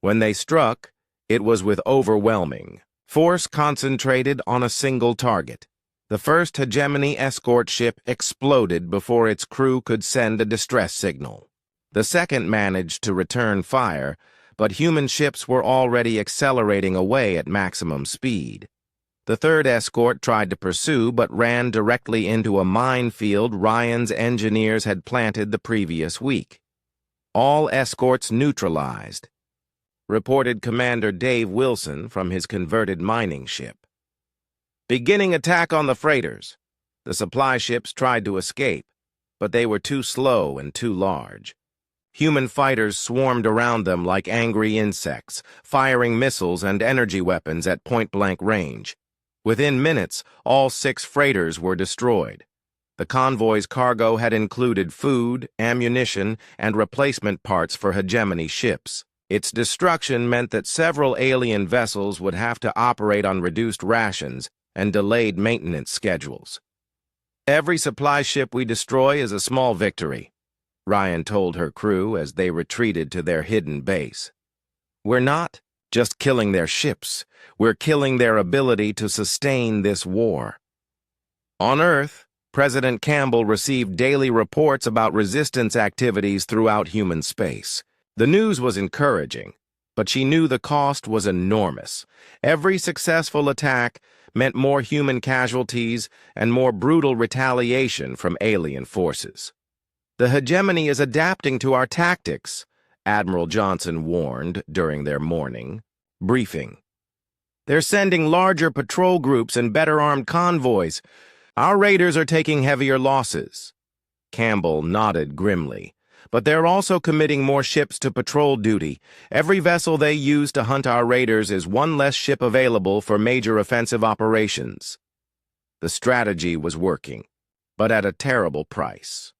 When they struck, it was with overwhelming force concentrated on a single target. The first hegemony escort ship exploded before its crew could send a distress signal. The second managed to return fire, but human ships were already accelerating away at maximum speed. The third escort tried to pursue but ran directly into a minefield Ryan's engineers had planted the previous week. All escorts neutralized, reported Commander Dave Wilson from his converted mining ship. Beginning attack on the freighters. The supply ships tried to escape, but they were too slow and too large. Human fighters swarmed around them like angry insects, firing missiles and energy weapons at point-blank range. Within minutes, all 6 freighters were destroyed. The convoy's cargo had included food, ammunition, and replacement parts for hegemony ships. Its destruction meant that several alien vessels would have to operate on reduced rations and delayed maintenance schedules. Every supply ship we destroy is a small victory, Ryan told her crew as they retreated to their hidden base. We're not just killing their ships, we're killing their ability to sustain this war. On Earth, President Campbell received daily reports about resistance activities throughout human space. The news was encouraging, but she knew the cost was enormous. Every successful attack meant more human casualties and more brutal retaliation from alien forces. The hegemony is adapting to our tactics, Admiral Johnson warned during their morning briefing. They're sending larger patrol groups and better armed convoys. Our raiders are taking heavier losses. Campbell nodded grimly. But they're also committing more ships to patrol duty. Every vessel they use to hunt our raiders is one less ship available for major offensive operations. The strategy was working, but at a terrible price.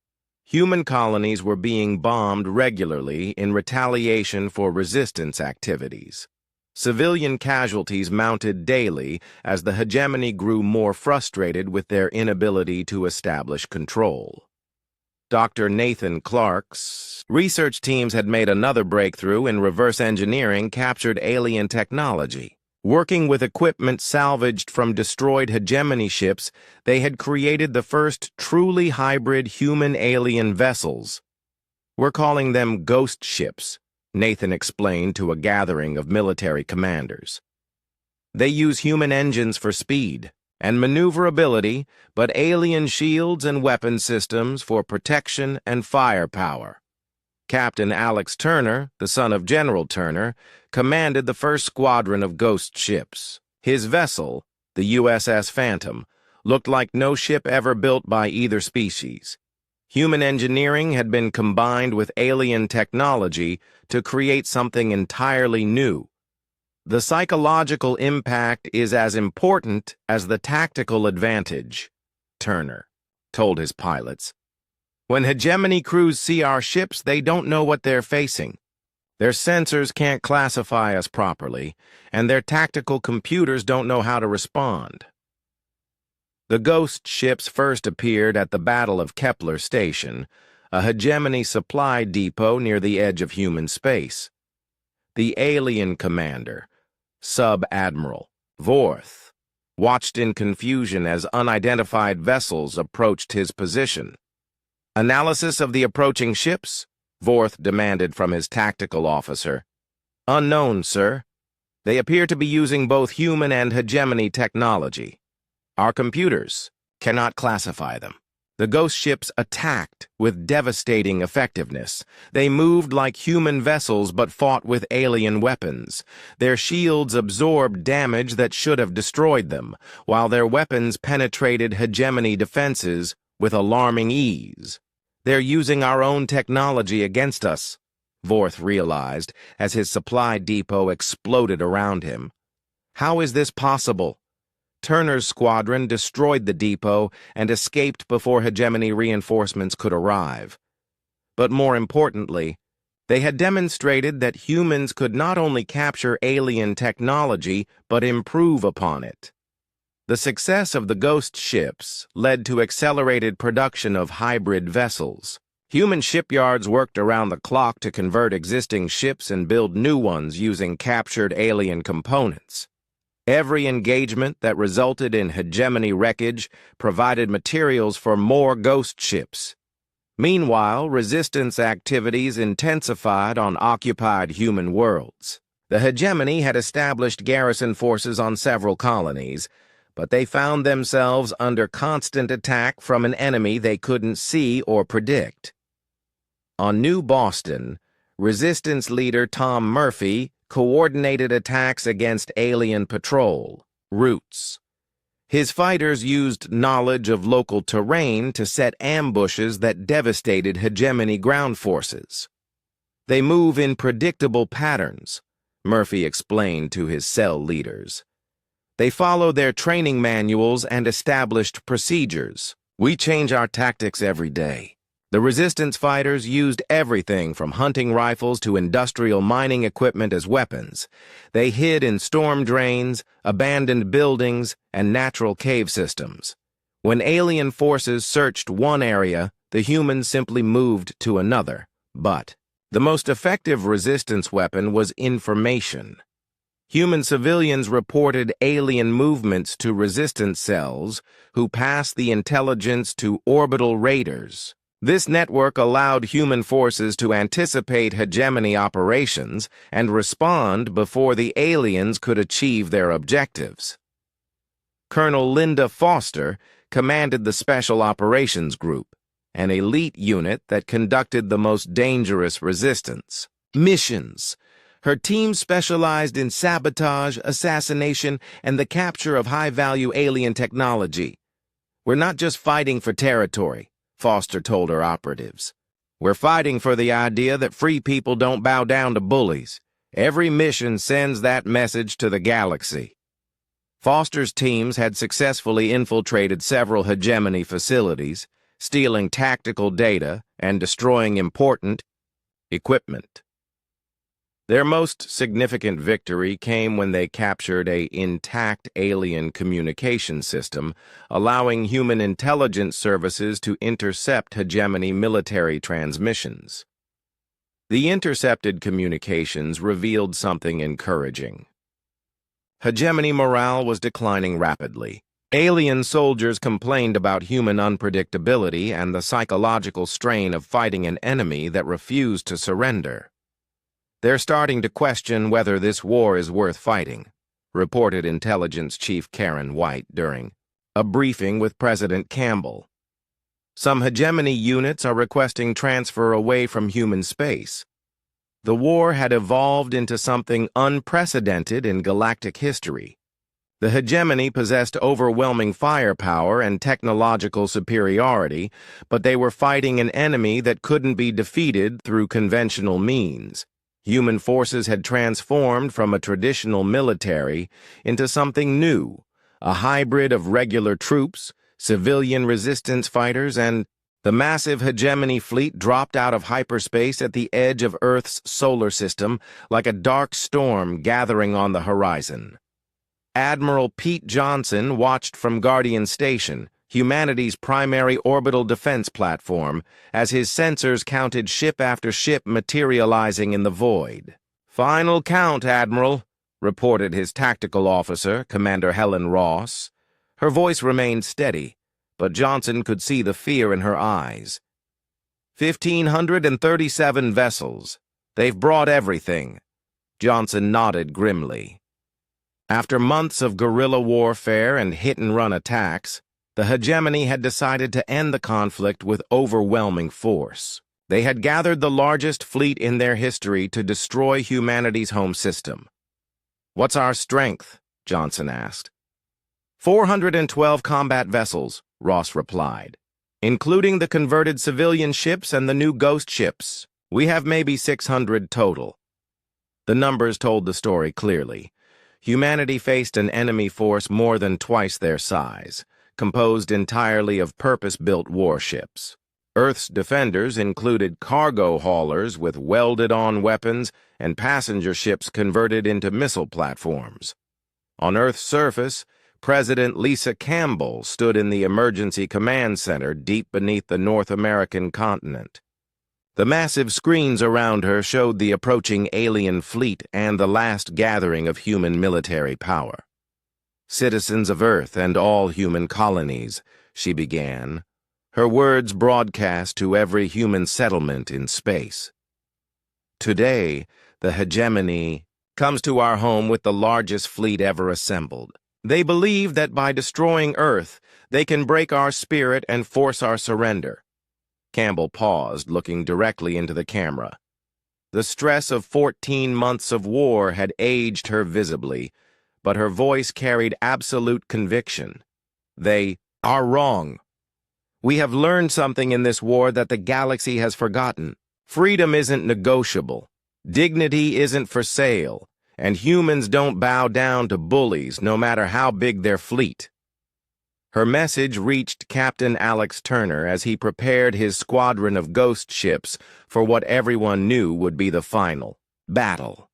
Human colonies were being bombed regularly in retaliation for resistance activities. Civilian casualties mounted daily as the hegemony grew more frustrated with their inability to establish control. Dr. Nathan Clark's research teams had made another breakthrough in reverse engineering captured alien technology. Working with equipment salvaged from destroyed hegemony ships, they had created the first truly hybrid human-alien vessels. "We're calling them ghost ships," Nathan explained to a gathering of military commanders. "They use human engines for speed and maneuverability, but alien shields and weapon systems for protection and firepower." Captain Alex Turner, the son of General Turner, commanded the first squadron of ghost ships. His vessel, the USS Phantom, looked like no ship ever built by either species. Human engineering had been combined with alien technology to create something entirely new. "The psychological impact is as important as the tactical advantage," Turner told his pilots. "When hegemony crews see our ships, they don't know what they're facing. Their sensors can't classify us properly, and their tactical computers don't know how to respond." The ghost ships first appeared at the Battle of Kepler Station, a hegemony supply depot near the edge of human space. The alien commander, Sub-Admiral Vorth, watched in confusion as unidentified vessels approached his position. "Analysis of the approaching ships?" Vorth demanded from his tactical officer. "Unknown, sir. They appear to be using both human and hegemony technology. Our computers cannot classify them." The ghost ships attacked with devastating effectiveness. They moved like human vessels but fought with alien weapons. Their shields absorbed damage that should have destroyed them, while their weapons penetrated hegemony defenses with alarming ease. "They're using our own technology against us," Vorth realized as his supply depot exploded around him. "How is this possible?" Turner's squadron destroyed the depot and escaped before hegemony reinforcements could arrive. But more importantly, they had demonstrated that humans could not only capture alien technology but improve upon it. The success of the ghost ships led to accelerated production of hybrid vessels. Human shipyards worked around the clock to convert existing ships and build new ones using captured alien components. Every engagement that resulted in hegemony wreckage provided materials for more ghost ships. Meanwhile, resistance activities intensified on occupied human worlds. The hegemony had established garrison forces on several colonies, but they found themselves under constant attack from an enemy they couldn't see or predict. On New Boston, Resistance leader Tom Murphy coordinated attacks against alien patrol, Roots. His fighters used knowledge of local terrain to set ambushes that devastated hegemony ground forces. "They move in predictable patterns," Murphy explained to his cell leaders. "They follow their training manuals and established procedures. We change our tactics every day." The resistance fighters used everything from hunting rifles to industrial mining equipment as weapons. They hid in storm drains, abandoned buildings, and natural cave systems. When alien forces searched one area, the humans simply moved to another. But the most effective resistance weapon was information. Human civilians reported alien movements to resistance cells, who passed the intelligence to orbital raiders. This network allowed human forces to anticipate hegemony operations and respond before the aliens could achieve their objectives. Colonel Linda Foster commanded the Special Operations Group, an elite unit that conducted the most dangerous resistance missions. Her team specialized in sabotage, assassination, and the capture of high-value alien technology. "We're not just fighting for territory," Foster told her operatives. "We're fighting for the idea that free people don't bow down to bullies. Every mission sends that message to the galaxy." Foster's teams had successfully infiltrated several hegemony facilities, stealing tactical data and destroying important equipment. Their most significant victory came when they captured an intact alien communication system, allowing human intelligence services to intercept hegemony military transmissions. The intercepted communications revealed something encouraging. Hegemony morale was declining rapidly. Alien soldiers complained about human unpredictability and the psychological strain of fighting an enemy that refused to surrender. "They're starting to question whether this war is worth fighting," reported Intelligence Chief Karen White during a briefing with President Campbell. "Some hegemony units are requesting transfer away from human space." The war had evolved into something unprecedented in galactic history. The hegemony possessed overwhelming firepower and technological superiority, but they were fighting an enemy that couldn't be defeated through conventional means. Human forces had transformed from a traditional military into something new, a hybrid of regular troops, civilian resistance fighters, and the massive hegemony fleet dropped out of hyperspace at the edge of Earth's solar system like a dark storm gathering on the horizon. Admiral Pete Johnson watched from Guardian Station, humanity's primary orbital defense platform, as his sensors counted ship after ship materializing in the void. "Final count, Admiral," reported his tactical officer, Commander Helen Ross. Her voice remained steady, but Johnson could see the fear in her eyes. 1,537 vessels. They've brought everything." Johnson nodded grimly. After months of guerrilla warfare and hit-and-run attacks, the hegemony had decided to end the conflict with overwhelming force. They had gathered the largest fleet in their history to destroy humanity's home system. "What's our strength?" Johnson asked. 412 combat vessels, Ross replied. "Including the converted civilian ships and the new ghost ships. We have maybe 600 total." The numbers told the story clearly. Humanity faced an enemy force more than twice their size, composed entirely of purpose-built warships. Earth's defenders included cargo haulers with welded-on weapons and passenger ships converted into missile platforms. On Earth's surface, President Lisa Campbell stood in the Emergency Command Center deep beneath the North American continent. The massive screens around her showed the approaching alien fleet and the last gathering of human military power. "Citizens of Earth and all human colonies," she began, her words broadcast to every human settlement in space. "Today, the hegemony comes to our home with the largest fleet ever assembled. They believe that by destroying Earth, they can break our spirit and force our surrender." Campbell paused, looking directly into the camera. The stress of 14 months of war had aged her visibly, but her voice carried absolute conviction. "They are wrong. We have learned something in this war that the galaxy has forgotten. Freedom isn't negotiable. Dignity isn't for sale. And humans don't bow down to bullies, no matter how big their fleet." Her message reached Captain Alex Turner as he prepared his squadron of ghost ships for what everyone knew would be the final battle.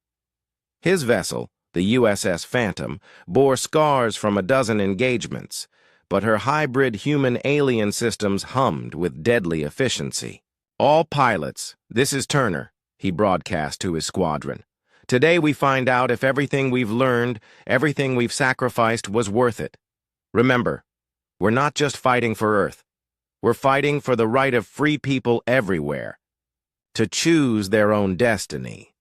His vessel, the USS Phantom, bore scars from a dozen engagements, but her hybrid human-alien systems hummed with deadly efficiency. "All pilots, this is Turner," he broadcast to his squadron. "Today we find out if everything we've learned, everything we've sacrificed was worth it. Remember, we're not just fighting for Earth. We're fighting for the right of free people everywhere to choose their own destiny."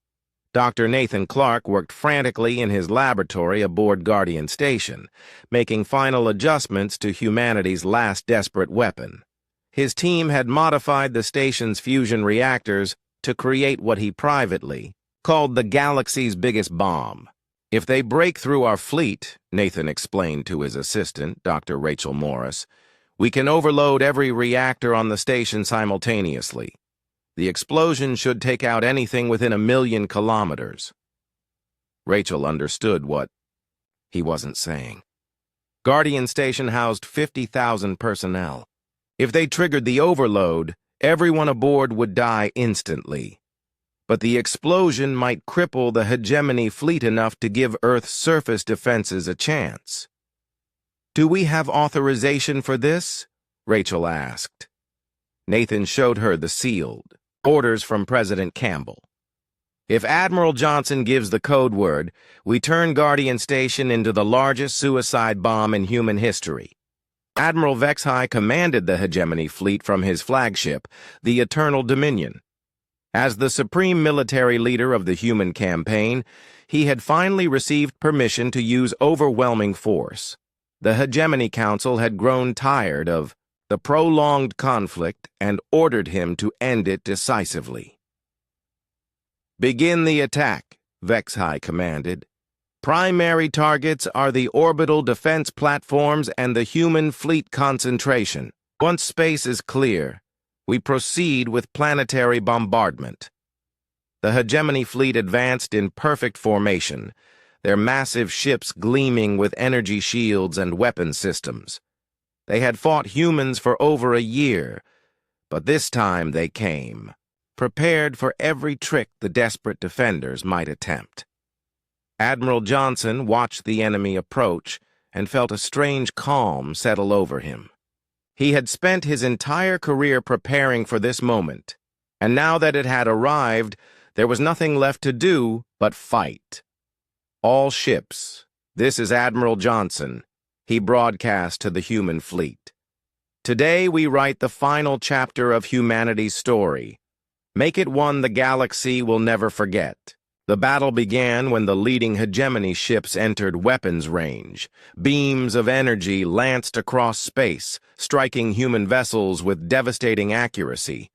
Dr. Nathan Clark worked frantically in his laboratory aboard Guardian Station, making final adjustments to humanity's last desperate weapon. His team had modified the station's fusion reactors to create what he privately called the galaxy's biggest bomb. "If they break through our fleet," Nathan explained to his assistant, Dr. Rachel Morris, "we can overload every reactor on the station simultaneously. The explosion should take out anything within 1,000,000 kilometers." Rachel understood what he wasn't saying. Guardian Station housed 50,000 personnel. If they triggered the overload, everyone aboard would die instantly. But the explosion might cripple the hegemony fleet enough to give Earth's surface defenses a chance. "Do we have authorization for this?" Rachel asked. Nathan showed her the sealed orders from President Campbell. If Admiral Johnson gives the code word, we turn Guardian Station into the largest suicide bomb in human history. Admiral Vexhai commanded the hegemony fleet from his flagship, the Eternal Dominion. As the supreme military leader of the human campaign, he had finally received permission to use overwhelming force. The Hegemony Council had grown tired of the prolonged conflict and ordered him to end it decisively. "Begin the attack," Vexhai commanded. "Primary targets are the orbital defense platforms and the human fleet concentration. Once space is clear, we proceed with planetary bombardment." The Hegemony fleet advanced in perfect formation, their massive ships gleaming with energy shields and weapon systems. They had fought humans for over a year, but this time they came, prepared for every trick the desperate defenders might attempt. Admiral Johnson watched the enemy approach and felt a strange calm settle over him. He had spent his entire career preparing for this moment, and now that it had arrived, there was nothing left to do but fight. "All ships, this is Admiral Johnson," he broadcast to the human fleet. "Today we write the final chapter of humanity's story. Make it one the galaxy will never forget." The battle began when the leading hegemony ships entered weapons range. Beams of energy lanced across space, striking human vessels with devastating accuracy.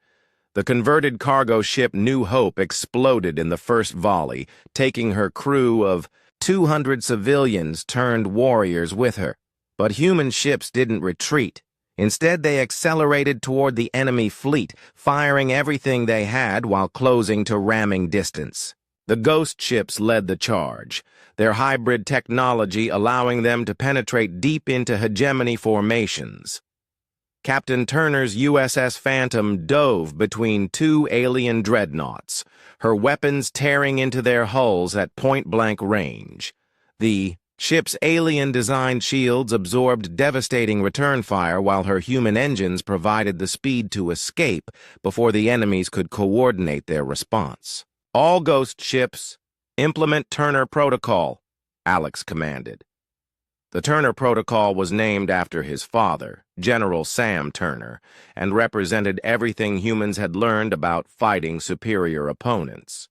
The converted cargo ship New Hope exploded in the first volley, taking her crew of 200 civilians turned warriors with her. But human ships didn't retreat. Instead, they accelerated toward the enemy fleet, firing everything they had while closing to ramming distance. The ghost ships led the charge, their hybrid technology allowing them to penetrate deep into hegemony formations. Captain Turner's USS Phantom dove between two alien dreadnoughts, her weapons tearing into their hulls at point-blank range. The ship's alien-designed shields absorbed devastating return fire while her human engines provided the speed to escape before the enemies could coordinate their response. "All ghost ships, implement Turner Protocol," Alex commanded. The Turner Protocol was named after his father, General Sam Turner, and represented everything humans had learned about fighting superior opponents.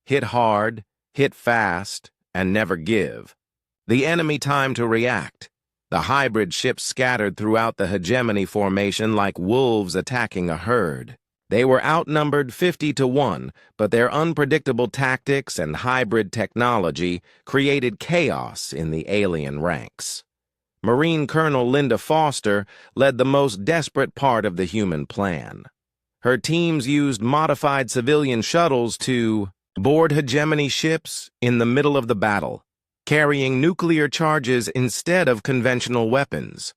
Hit hard, hit fast, and never give. The enemy time to react. The hybrid ships scattered throughout the hegemony formation like wolves attacking a herd. They were outnumbered 50-1, but their unpredictable tactics and hybrid technology created chaos in the alien ranks. Marine Colonel Linda Foster led the most desperate part of the human plan. Her teams used modified civilian shuttles to board hegemony ships in the middle of the battle, carrying nuclear charges instead of conventional weapons.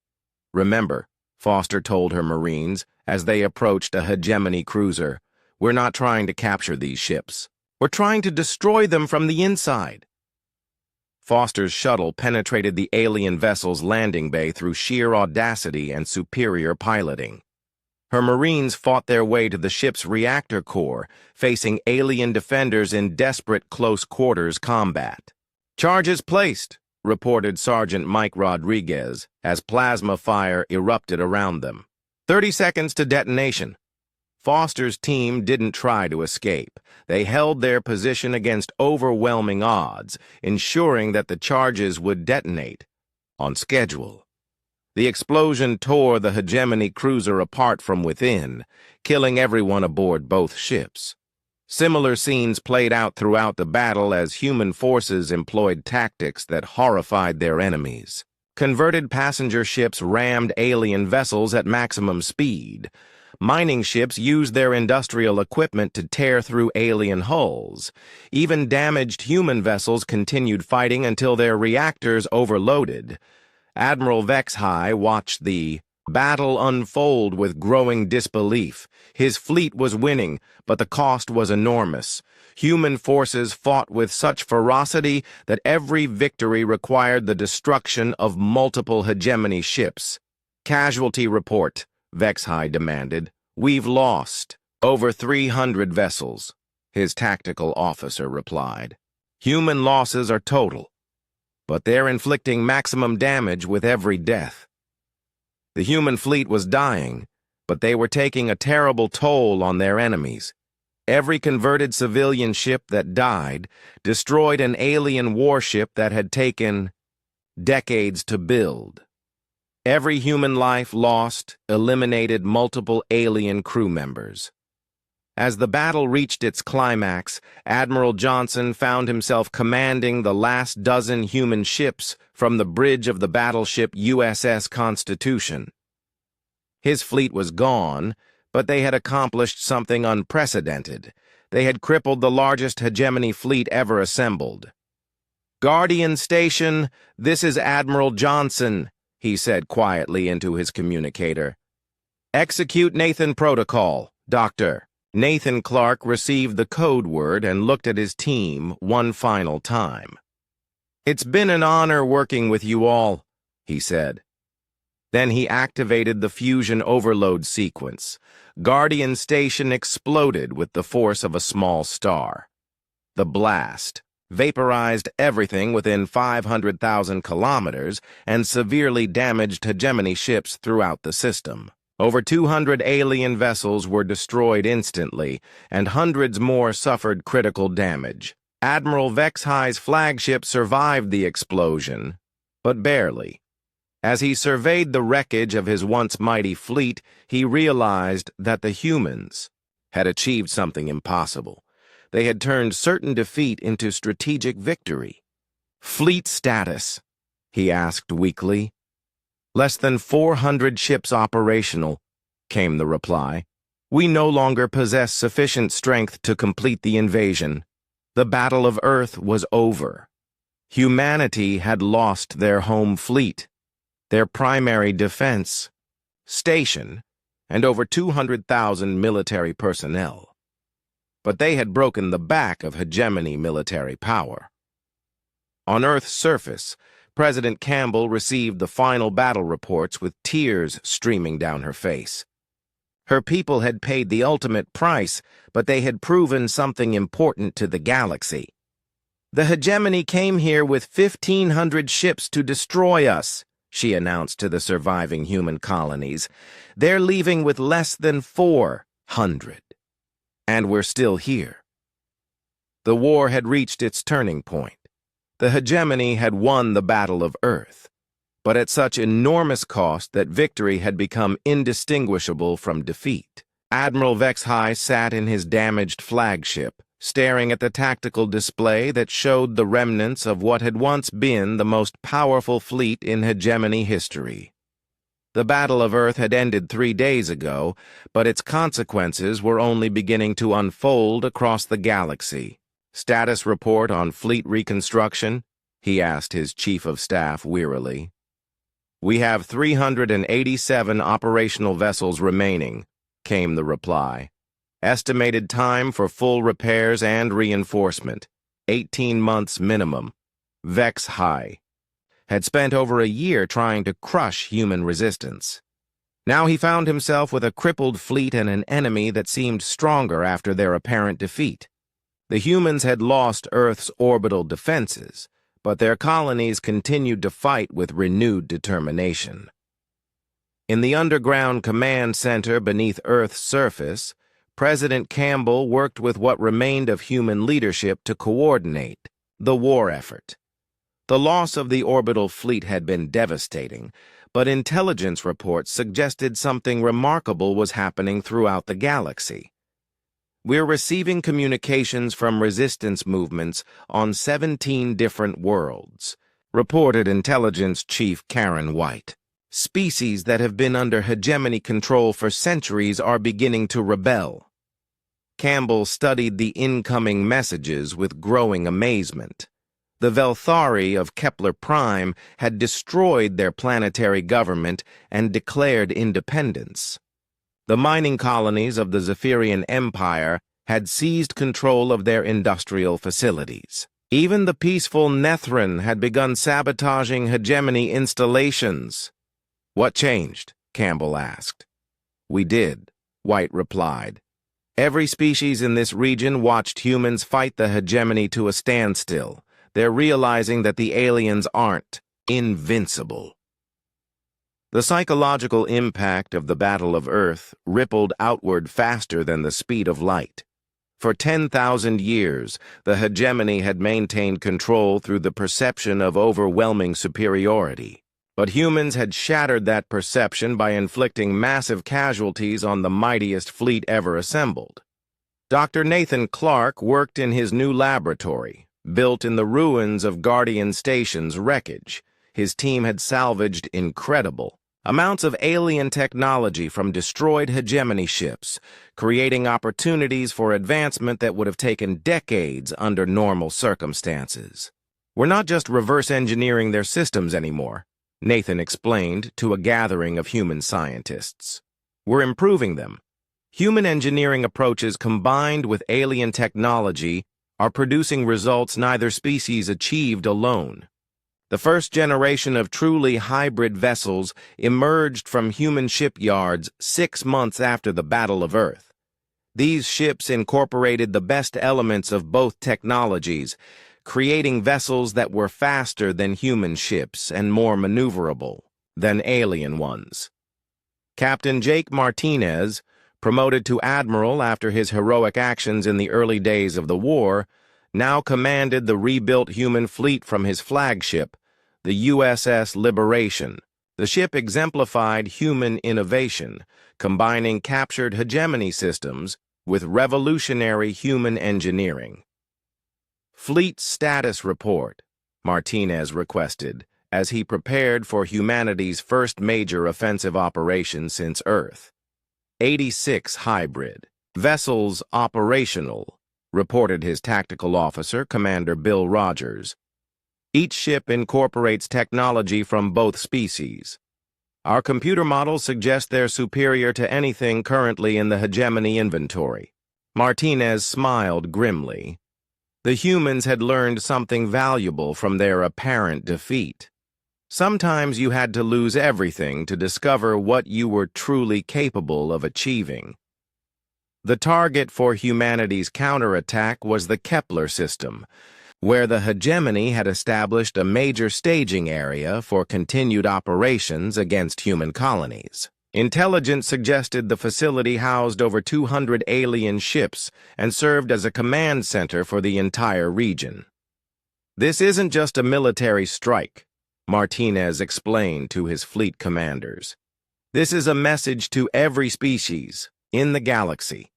"Remember," Foster told her Marines as they approached a hegemony cruiser, "we're not trying to capture these ships. We're trying to destroy them from the inside." Foster's shuttle penetrated the alien vessel's landing bay through sheer audacity and superior piloting. Her Marines fought their way to the ship's reactor core, facing alien defenders in desperate close-quarters combat. "Charges placed," reported Sergeant Mike Rodriguez as plasma fire erupted around them. 30 seconds to detonation. Foster's team didn't try to escape. They held their position against overwhelming odds, ensuring that the charges would detonate on schedule. The explosion tore the hegemony cruiser apart from within, killing everyone aboard both ships. Similar scenes played out throughout the battle as human forces employed tactics that horrified their enemies. Converted passenger ships rammed alien vessels at maximum speed. Mining ships used their industrial equipment to tear through alien hulls. Even damaged human vessels continued fighting until their reactors overloaded. Admiral Vexhai watched the battle unfold with growing disbelief. His fleet was winning, but the cost was enormous. Human forces fought with such ferocity that every victory required the destruction of multiple hegemony ships. "Casualty report," Vexhai demanded. "We've lost over 300 vessels." his tactical officer replied. Human losses are total, but they're inflicting maximum damage with every death. The human fleet was dying, but they were taking a terrible toll on their enemies. Every converted civilian ship that died destroyed an alien warship that had taken decades to build. Every human life lost eliminated multiple alien crew members. As the battle reached its climax, Admiral Johnson found himself commanding the last dozen human ships from the bridge of the battleship USS Constitution. His fleet was gone, but they had accomplished something unprecedented. They had crippled the largest hegemony fleet ever assembled. "Guardian Station, this is Admiral Johnson," he said quietly into his communicator. "Execute Nathan Protocol, Doctor." Nathan Clark received the code word and looked at his team one final time. "It's been an honor working with you all," he said. Then he activated the fusion overload sequence. Guardian Station exploded with the force of a small star. The blast vaporized everything within 500,000 kilometers and severely damaged hegemony ships throughout the system. Over 200 alien vessels were destroyed instantly, and hundreds more suffered critical damage. Admiral Vexhi's flagship survived the explosion, but barely. As he surveyed the wreckage of his once mighty fleet, he realized that the humans had achieved something impossible. They had turned certain defeat into strategic victory. "Fleet status?" he asked weakly. "Less than 400 ships operational," came the reply. "We no longer possess sufficient strength to complete the invasion. The Battle of Earth was over. Humanity had lost their home fleet, their primary defense, station, and over 200,000 military personnel. But they had broken the back of hegemony military power." On Earth's surface, President Campbell received the final battle reports with tears streaming down her face. Her people had paid the ultimate price, but they had proven something important to the galaxy. "The hegemony came here with 1,500 ships to destroy us," she announced to the surviving human colonies. "They're leaving with less than 400. And we're still here." The war had reached its turning point. The hegemony had won the Battle of Earth, but at such enormous cost that victory had become indistinguishable from defeat. Admiral Vexhi sat in his damaged flagship, staring at the tactical display that showed the remnants of what had once been the most powerful fleet in hegemony history. The Battle of Earth had ended 3 days ago, but its consequences were only beginning to unfold across the galaxy. "Status report on fleet reconstruction?" he asked his chief of staff wearily. "We have 387 operational vessels remaining," came the reply. "Estimated time for full repairs and reinforcement, 18 months minimum. Vexhi had spent over a year trying to crush human resistance. Now he found himself with a crippled fleet and an enemy that seemed stronger after their apparent defeat. The humans had lost Earth's orbital defenses, but their colonies continued to fight with renewed determination. In the underground command center beneath Earth's surface, President Campbell worked with what remained of human leadership to coordinate the war effort. The loss of the orbital fleet had been devastating, but intelligence reports suggested something remarkable was happening throughout the galaxy. "We're receiving communications from resistance movements on 17 different worlds," reported Intelligence Chief Karen White. "Species that have been under hegemony control for centuries are beginning to rebel." Campbell studied the incoming messages with growing amazement. The Velthari of Kepler Prime had destroyed their planetary government and declared independence. The mining colonies of the Zephyrian Empire had seized control of their industrial facilities. Even the peaceful Nethran had begun sabotaging hegemony installations. "What changed?" Campbell asked. "We did," White replied. Every species in this region watched humans fight the hegemony to a standstill. They're realizing that the aliens aren't invincible. The psychological impact of the Battle of Earth rippled outward faster than the speed of light. For 10,000 years, the hegemony had maintained control through the perception of overwhelming superiority. But humans had shattered that perception by inflicting massive casualties on the mightiest fleet ever assembled. Dr. Nathan Clark worked in his new laboratory, built in the ruins of Guardian Station's wreckage. His team had salvaged incredible amounts of alien technology from destroyed hegemony ships, creating opportunities for advancement that would have taken decades under normal circumstances. We're not just reverse engineering their systems anymore, Nathan explained to a gathering of human scientists. We're improving them. Human engineering approaches combined with alien technology are producing results neither species achieved alone. The first generation of truly hybrid vessels emerged from human shipyards 6 months after the Battle of Earth. These ships incorporated the best elements of both technologies, creating vessels that were faster than human ships and more maneuverable than alien ones. Captain Jake Martinez, promoted to admiral after his heroic actions in the early days of the war, now commanded the rebuilt human fleet from his flagship, the USS Liberation. The ship exemplified human innovation, combining captured hegemony systems with revolutionary human engineering. Fleet status report, Martinez requested, as he prepared for humanity's first major offensive operation since Earth. 86 hybrid vessels operational, reported his tactical officer, Commander Bill Rogers. Each ship incorporates technology from both species. Our computer models suggest they're superior to anything currently in the hegemony inventory. Martinez smiled grimly. The humans had learned something valuable from their apparent defeat. Sometimes you had to lose everything to discover what you were truly capable of achieving. The target for humanity's counterattack was the Kepler system, where the hegemony had established a major staging area for continued operations against human colonies. Intelligence suggested the facility housed over 200 alien ships and served as a command center for the entire region. This isn't just a military strike, Martinez explained to his fleet commanders. This is a message to every species in the galaxy.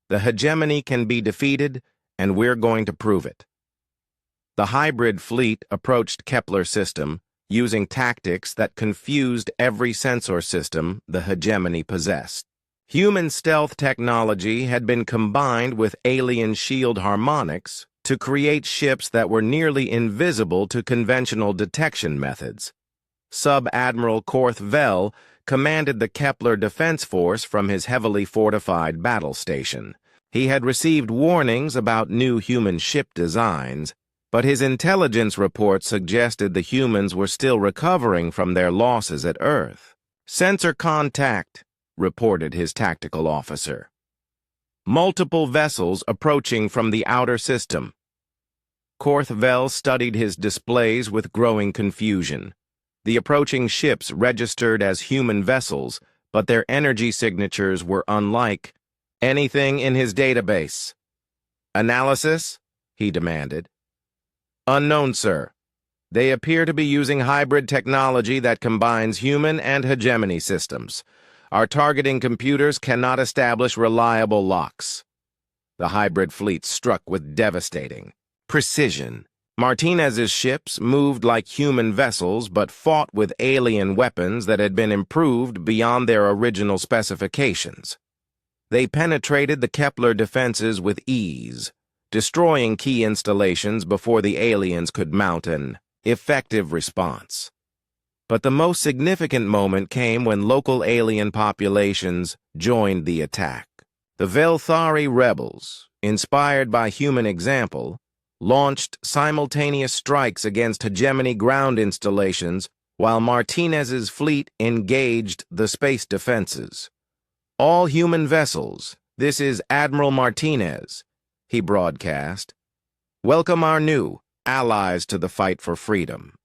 The hegemony can be defeated, and we're going to prove it. The hybrid fleet approached Kepler system using tactics that confused every sensor system the hegemony possessed. Human stealth technology had been combined with alien shield harmonics to create ships that were nearly invisible to conventional detection methods. Sub-Admiral Korth Vell commanded the Kepler Defense Force from his heavily fortified battle station. He had received warnings about new human ship designs, but his intelligence report suggested the humans were still recovering from their losses at Earth. "Sensor contact," reported his tactical officer. "Multiple vessels approaching from the outer system." Korth Vell studied his displays with growing confusion. The approaching ships registered as human vessels, but their energy signatures were unlike anything in his database. "Analysis?" he demanded. "Unknown, sir. They appear to be using hybrid technology that combines human and hegemony systems. Our targeting computers cannot establish reliable locks." The hybrid fleet struck with devastating precision. Martinez's ships moved like human vessels but fought with alien weapons that had been improved beyond their original specifications. They penetrated the Kepler defenses with ease, destroying key installations before the aliens could mount an effective response. But the most significant moment came when local alien populations joined the attack. The Velthari rebels, inspired by human example, launched simultaneous strikes against hegemony ground installations while Martinez's fleet engaged the space defenses. All human vessels, "This is Admiral Martinez," he broadcast. "Welcome our new allies to the fight for freedom."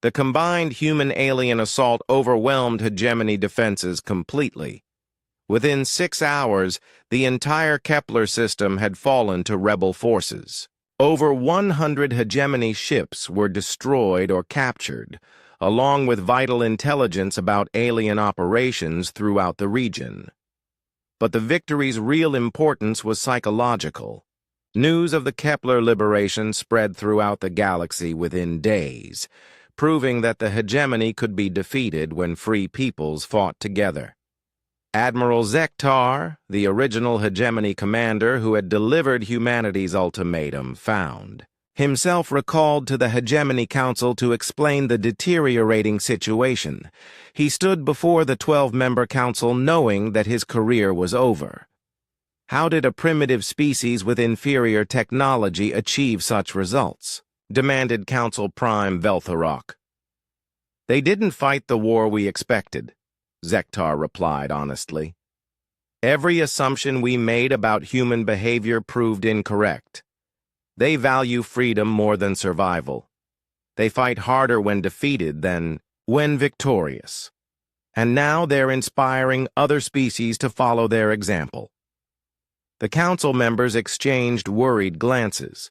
The combined human-alien assault overwhelmed hegemony defenses completely. Within 6 hours, the entire Kepler system had fallen to rebel forces. Over 100 hegemony ships were destroyed or captured, along with vital intelligence about alien operations throughout the region. But the victory's real importance was psychological. News of the Kepler liberation spread throughout the galaxy within days, proving that the hegemony could be defeated when free peoples fought together. Admiral Zektar, the original hegemony commander who had delivered humanity's ultimatum, found himself recalled to the Hegemony Council to explain the deteriorating situation. He stood before the 12-member council knowing that his career was over. How did a primitive species with inferior technology achieve such results? Demanded Council Prime Veltharok. "They didn't fight the war we expected," Zektar replied honestly. "Every assumption we made about human behavior proved incorrect. They value freedom more than survival. They fight harder when defeated than when victorious. And now they're inspiring other species to follow their example." The council members exchanged worried glances.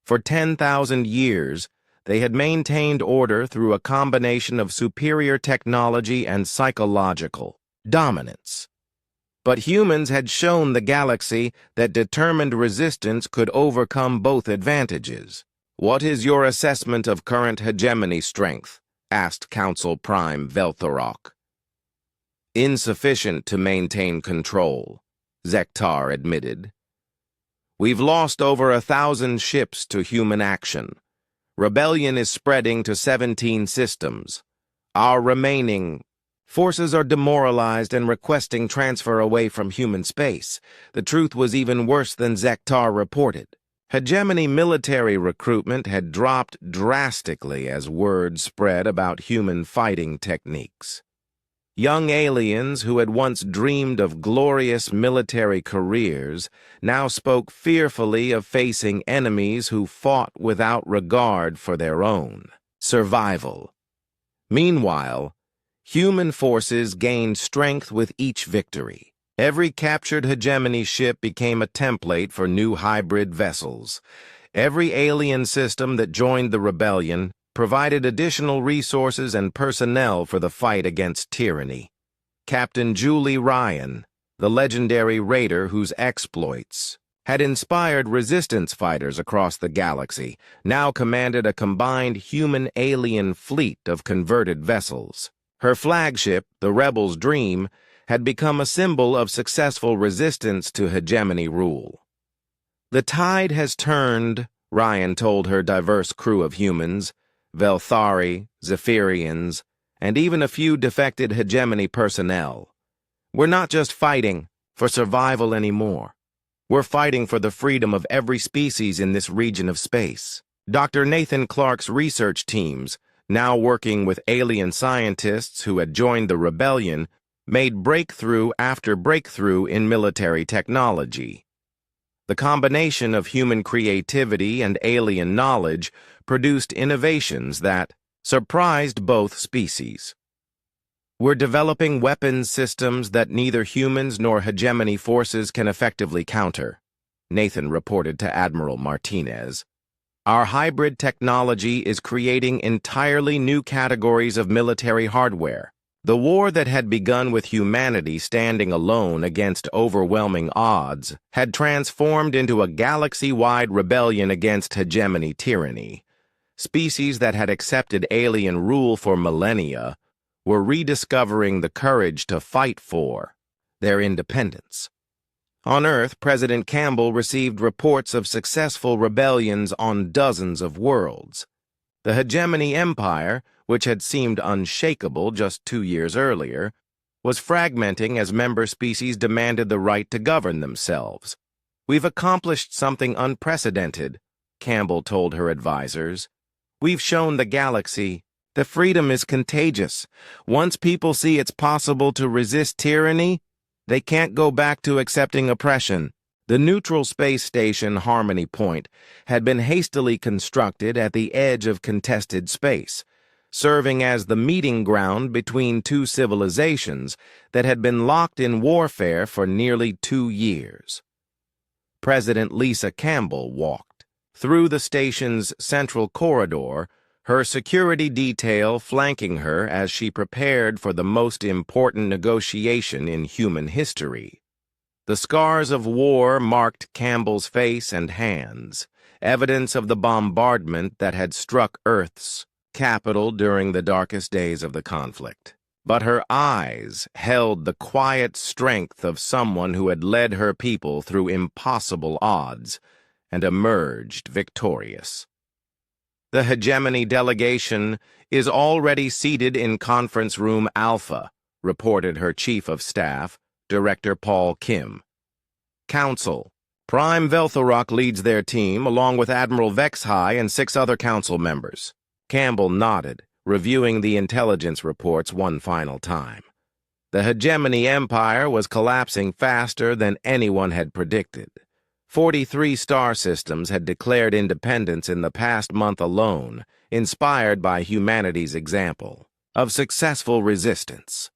For 10,000 years, they had maintained order through a combination of superior technology and psychological dominance. But humans had shown the galaxy that determined resistance could overcome both advantages. "What is your assessment of current hegemony strength?" asked Council Prime Veltharok. "Insufficient to maintain control," Zektar admitted. "We've lost over 1,000 ships to human action. Rebellion is spreading to 17 systems. Our remaining forces are demoralized and requesting transfer away from human space." The truth was even worse than Zektar reported. Hegemony military recruitment had dropped drastically as word spread about human fighting techniques. Young aliens who had once dreamed of glorious military careers now spoke fearfully of facing enemies who fought without regard for their own survival. Meanwhile, human forces gained strength with each victory. Every captured hegemony ship became a template for new hybrid vessels. Every alien system that joined the rebellion provided additional resources and personnel for the fight against tyranny. Captain Julie Ryan, the legendary raider whose exploits had inspired resistance fighters across the galaxy, now commanded a combined human-alien fleet of converted vessels. Her flagship, the Rebel's Dream, had become a symbol of successful resistance to hegemony rule. "The tide has turned," Ryan told her diverse crew of humans, Velthari, Zephyrians, and even a few defected hegemony personnel. "We're not just fighting for survival anymore. We're fighting for the freedom of every species in this region of space." Dr. Nathan Clark's research teams, now working with alien scientists who had joined the rebellion, made breakthrough after breakthrough in military technology. The combination of human creativity and alien knowledge produced innovations that surprised both species. "We're developing weapons systems that neither humans nor hegemony forces can effectively counter," Nathan reported to Admiral Martinez. "Our hybrid technology is creating entirely new categories of military hardware. The war that had begun with humanity standing alone against overwhelming odds had transformed into a galaxy-wide rebellion against hegemony tyranny. Species that had accepted alien rule for millennia were rediscovering the courage to fight for their independence. On Earth, President Campbell received reports of successful rebellions on dozens of worlds. The hegemony empire, which had seemed unshakable just 2 years earlier, was fragmenting as member species demanded the right to govern themselves. "We've accomplished something unprecedented," Campbell told her advisors. "We've shown the galaxy that freedom is contagious. Once people see it's possible to resist tyranny, They can't go back to accepting oppression. The neutral space station Harmony Point had been hastily constructed at the edge of contested space, serving as the meeting ground between two civilizations that had been locked in warfare for nearly 2 years. President Lisa Campbell walked through the station's central corridor, her security detail flanking her as she prepared for the most important negotiation in human history. The scars of war marked Campbell's face and hands, evidence of the bombardment that had struck Earth's capital during the darkest days of the conflict. But her eyes held the quiet strength of someone who had led her people through impossible odds and emerged victorious. The hegemony delegation is already seated in Conference Room Alpha, reported her Chief of Staff, Director Paul Kim. Council. Prime Velthorok leads their team, along with Admiral Vexhai and 6 other council members. Campbell nodded, reviewing the intelligence reports one final time. The hegemony empire was collapsing faster than anyone had predicted. 43 star systems had declared independence in the past month alone, inspired by humanity's example of successful resistance.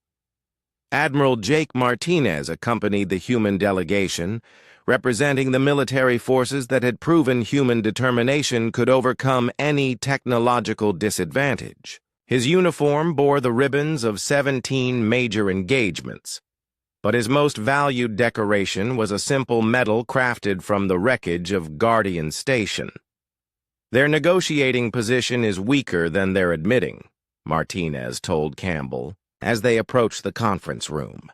Admiral Jake Martinez accompanied the human delegation, representing the military forces that had proven human determination could overcome any technological disadvantage. His uniform bore the ribbons of 17 major engagements, but his most valued decoration was a simple medal crafted from the wreckage of Guardian Station. Their negotiating position is weaker than they're admitting, Martinez told Campbell as they approached the conference room.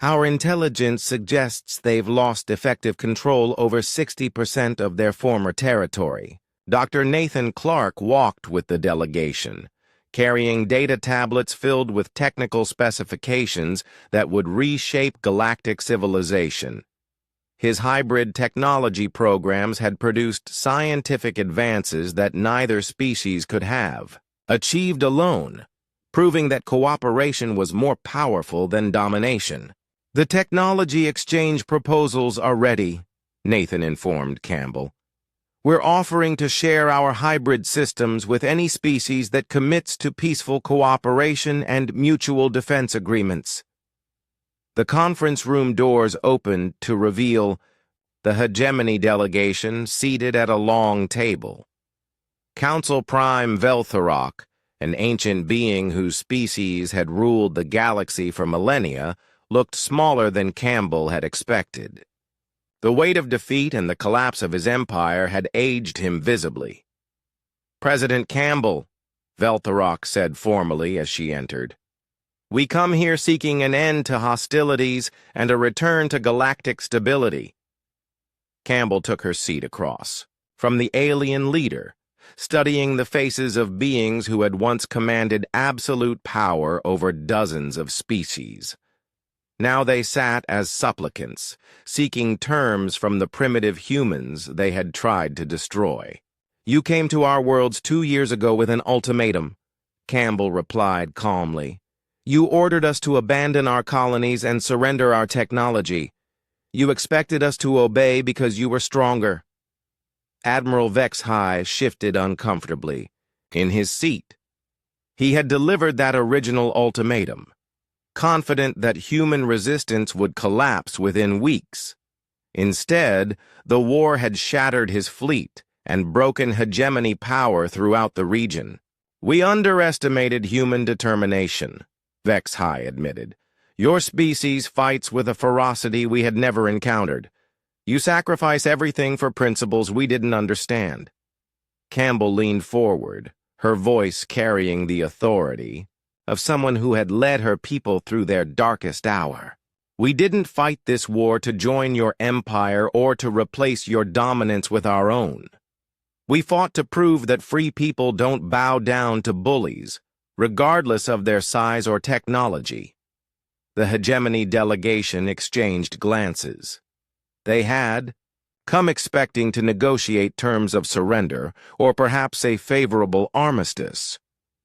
Our intelligence suggests they've lost effective control over 60% of their former territory. Dr. Nathan Clark walked with the delegation, carrying data tablets filled with technical specifications that would reshape galactic civilization. His hybrid technology programs had produced scientific advances that neither species could have achieved alone, proving that cooperation was more powerful than domination. The technology exchange proposals are ready, Nathan informed Campbell. We're offering to share our hybrid systems with any species that commits to peaceful cooperation and mutual defense agreements. The conference room doors opened to reveal the hegemony delegation seated at a long table. Council Prime Velthorok, an ancient being whose species had ruled the galaxy for millennia, looked smaller than Campbell had expected. The weight of defeat and the collapse of his empire had aged him visibly. President Campbell, Velthorok said formally as she entered, we come here seeking an end to hostilities and a return to galactic stability. Campbell took her seat across from the alien leader, studying the faces of beings who had once commanded absolute power over dozens of species. Now they sat as supplicants, seeking terms from the primitive humans they had tried to destroy. You came to our worlds 2 years ago with an ultimatum, Campbell replied calmly. You ordered us to abandon our colonies and surrender our technology. You expected us to obey because you were stronger. Admiral Vexhai shifted uncomfortably in his seat. He had delivered that original ultimatum, confident that human resistance would collapse within weeks. Instead, the war had shattered his fleet and broken hegemony power throughout the region. We underestimated human determination, Vexhai admitted. Your species fights with a ferocity we had never encountered. You sacrifice everything for principles we didn't understand. Campbell leaned forward, her voice carrying the authority of someone who had led her people through their darkest hour. We didn't fight this war to join your empire or to replace your dominance with our own. We fought to prove that free people don't bow down to bullies, regardless of their size or technology. The hegemony delegation exchanged glances. They had come expecting to negotiate terms of surrender or perhaps a favorable armistice.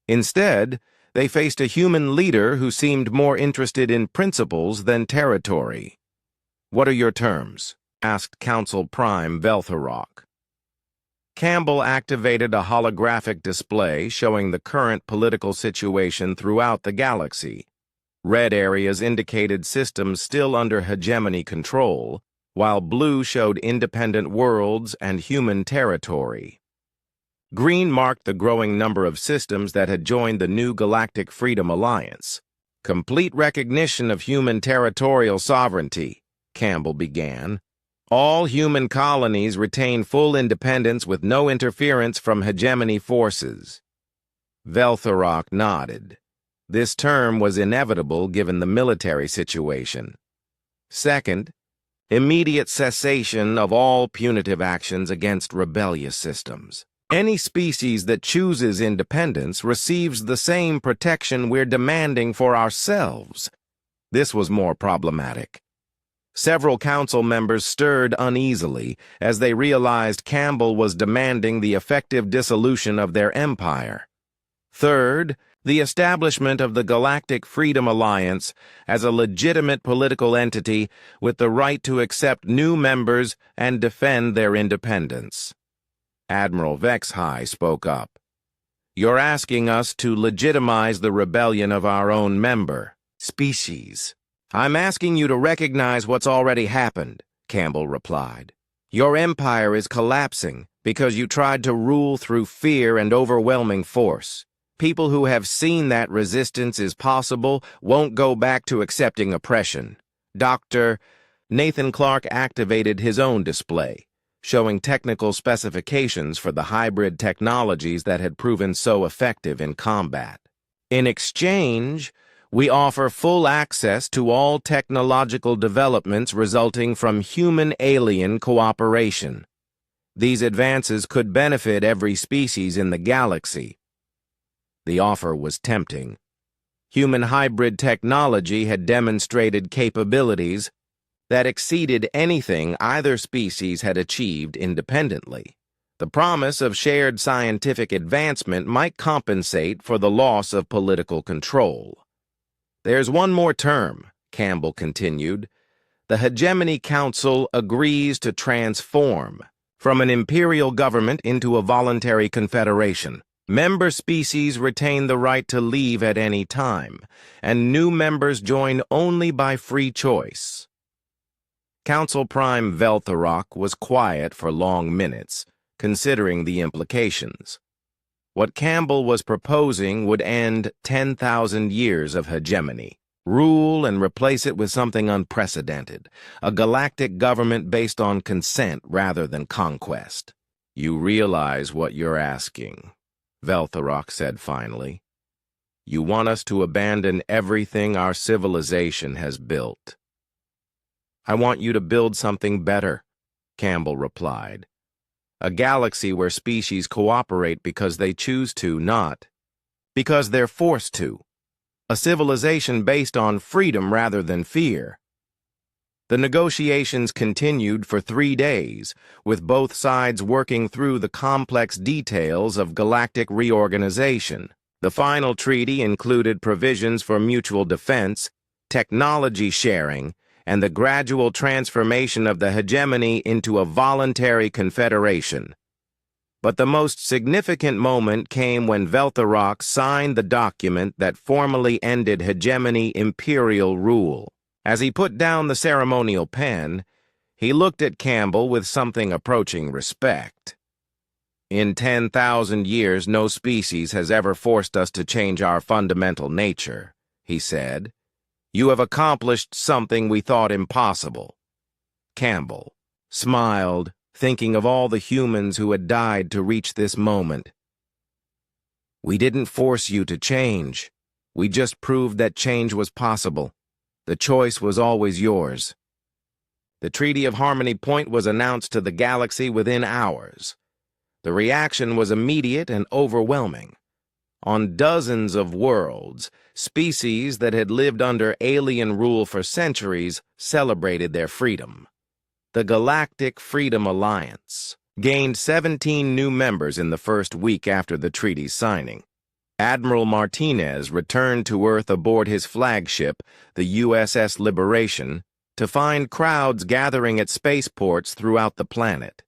Instead, They faced a human leader who seemed more interested in principles than territory. "What are your terms?" asked Council Prime Veltharok. Campbell activated a holographic display showing the current political situation throughout the galaxy. Red areas indicated systems still under hegemony control, while blue showed independent worlds and human territory. Green marked the growing number of systems that had joined the new Galactic Freedom Alliance. "Complete recognition of human territorial sovereignty," Campbell began. "All human colonies retain full independence with no interference from hegemony forces." Veltharok nodded. This term was inevitable given the military situation. "Second, immediate cessation of all punitive actions against rebellious systems. Any species that chooses independence receives the same protection we're demanding for ourselves." This was more problematic. Several council members stirred uneasily as they realized Campbell was demanding the effective dissolution of their empire. Third, the establishment of the Galactic Freedom Alliance as a legitimate political entity with the right to accept new members and defend their independence. Admiral Vexhai spoke up. "You're asking us to legitimize the rebellion of our own member species." "I'm asking you to recognize what's already happened," Campbell replied. "Your empire is collapsing because you tried to rule through fear and overwhelming force. People who have seen that resistance is possible won't go back to accepting oppression." Dr. Nathan Clark activated his own display, showing technical specifications for the hybrid technologies that had proven so effective in combat. "In exchange, we offer full access to all technological developments resulting from human-alien cooperation. These advances could benefit every species in the galaxy." The offer was tempting. Human hybrid technology had demonstrated capabilities that exceeded anything either species had achieved independently. The promise of shared scientific advancement might compensate for the loss of political control. "There's one more term," Campbell continued. "The Hegemony Council agrees to transform from an imperial government into a voluntary confederation. Member species retain the right to leave at any time, and new members join only by free choice." Council Prime Veltharok was quiet for long minutes, considering the implications. What Campbell was proposing would end 10,000 years of hegemony, rule and replace it with something unprecedented, a galactic government based on consent rather than conquest. "You realize what you're asking," Veltharok said finally. "You want us to abandon everything our civilization has built." "I want you to build something better," Campbell replied. "A galaxy where species cooperate because they choose to, not because they're forced to. A civilization based on freedom rather than fear." The negotiations continued for 3 days, with both sides working through the complex details of galactic reorganization. The final treaty included provisions for mutual defense, technology sharing, and the gradual transformation of the hegemony into a voluntary confederation. But the most significant moment came when Veltharok signed the document that formally ended hegemony imperial rule. As he put down the ceremonial pen, he looked at Campbell with something approaching respect. "In 10,000 years, no species has ever forced us to change our fundamental nature," he said. "You have accomplished something we thought impossible." Campbell smiled, thinking of all the humans who had died to reach this moment. "We didn't force you to change. We just proved that change was possible. The choice was always yours." The Treaty of Harmony Point was announced to the galaxy within hours. The reaction was immediate and overwhelming. On dozens of worlds, species that had lived under alien rule for centuries celebrated their freedom. The Galactic Freedom Alliance gained 17 new members in the first week after the treaty's signing. Admiral Martinez returned to Earth aboard his flagship, the USS Liberation, to find crowds gathering at spaceports throughout the planet.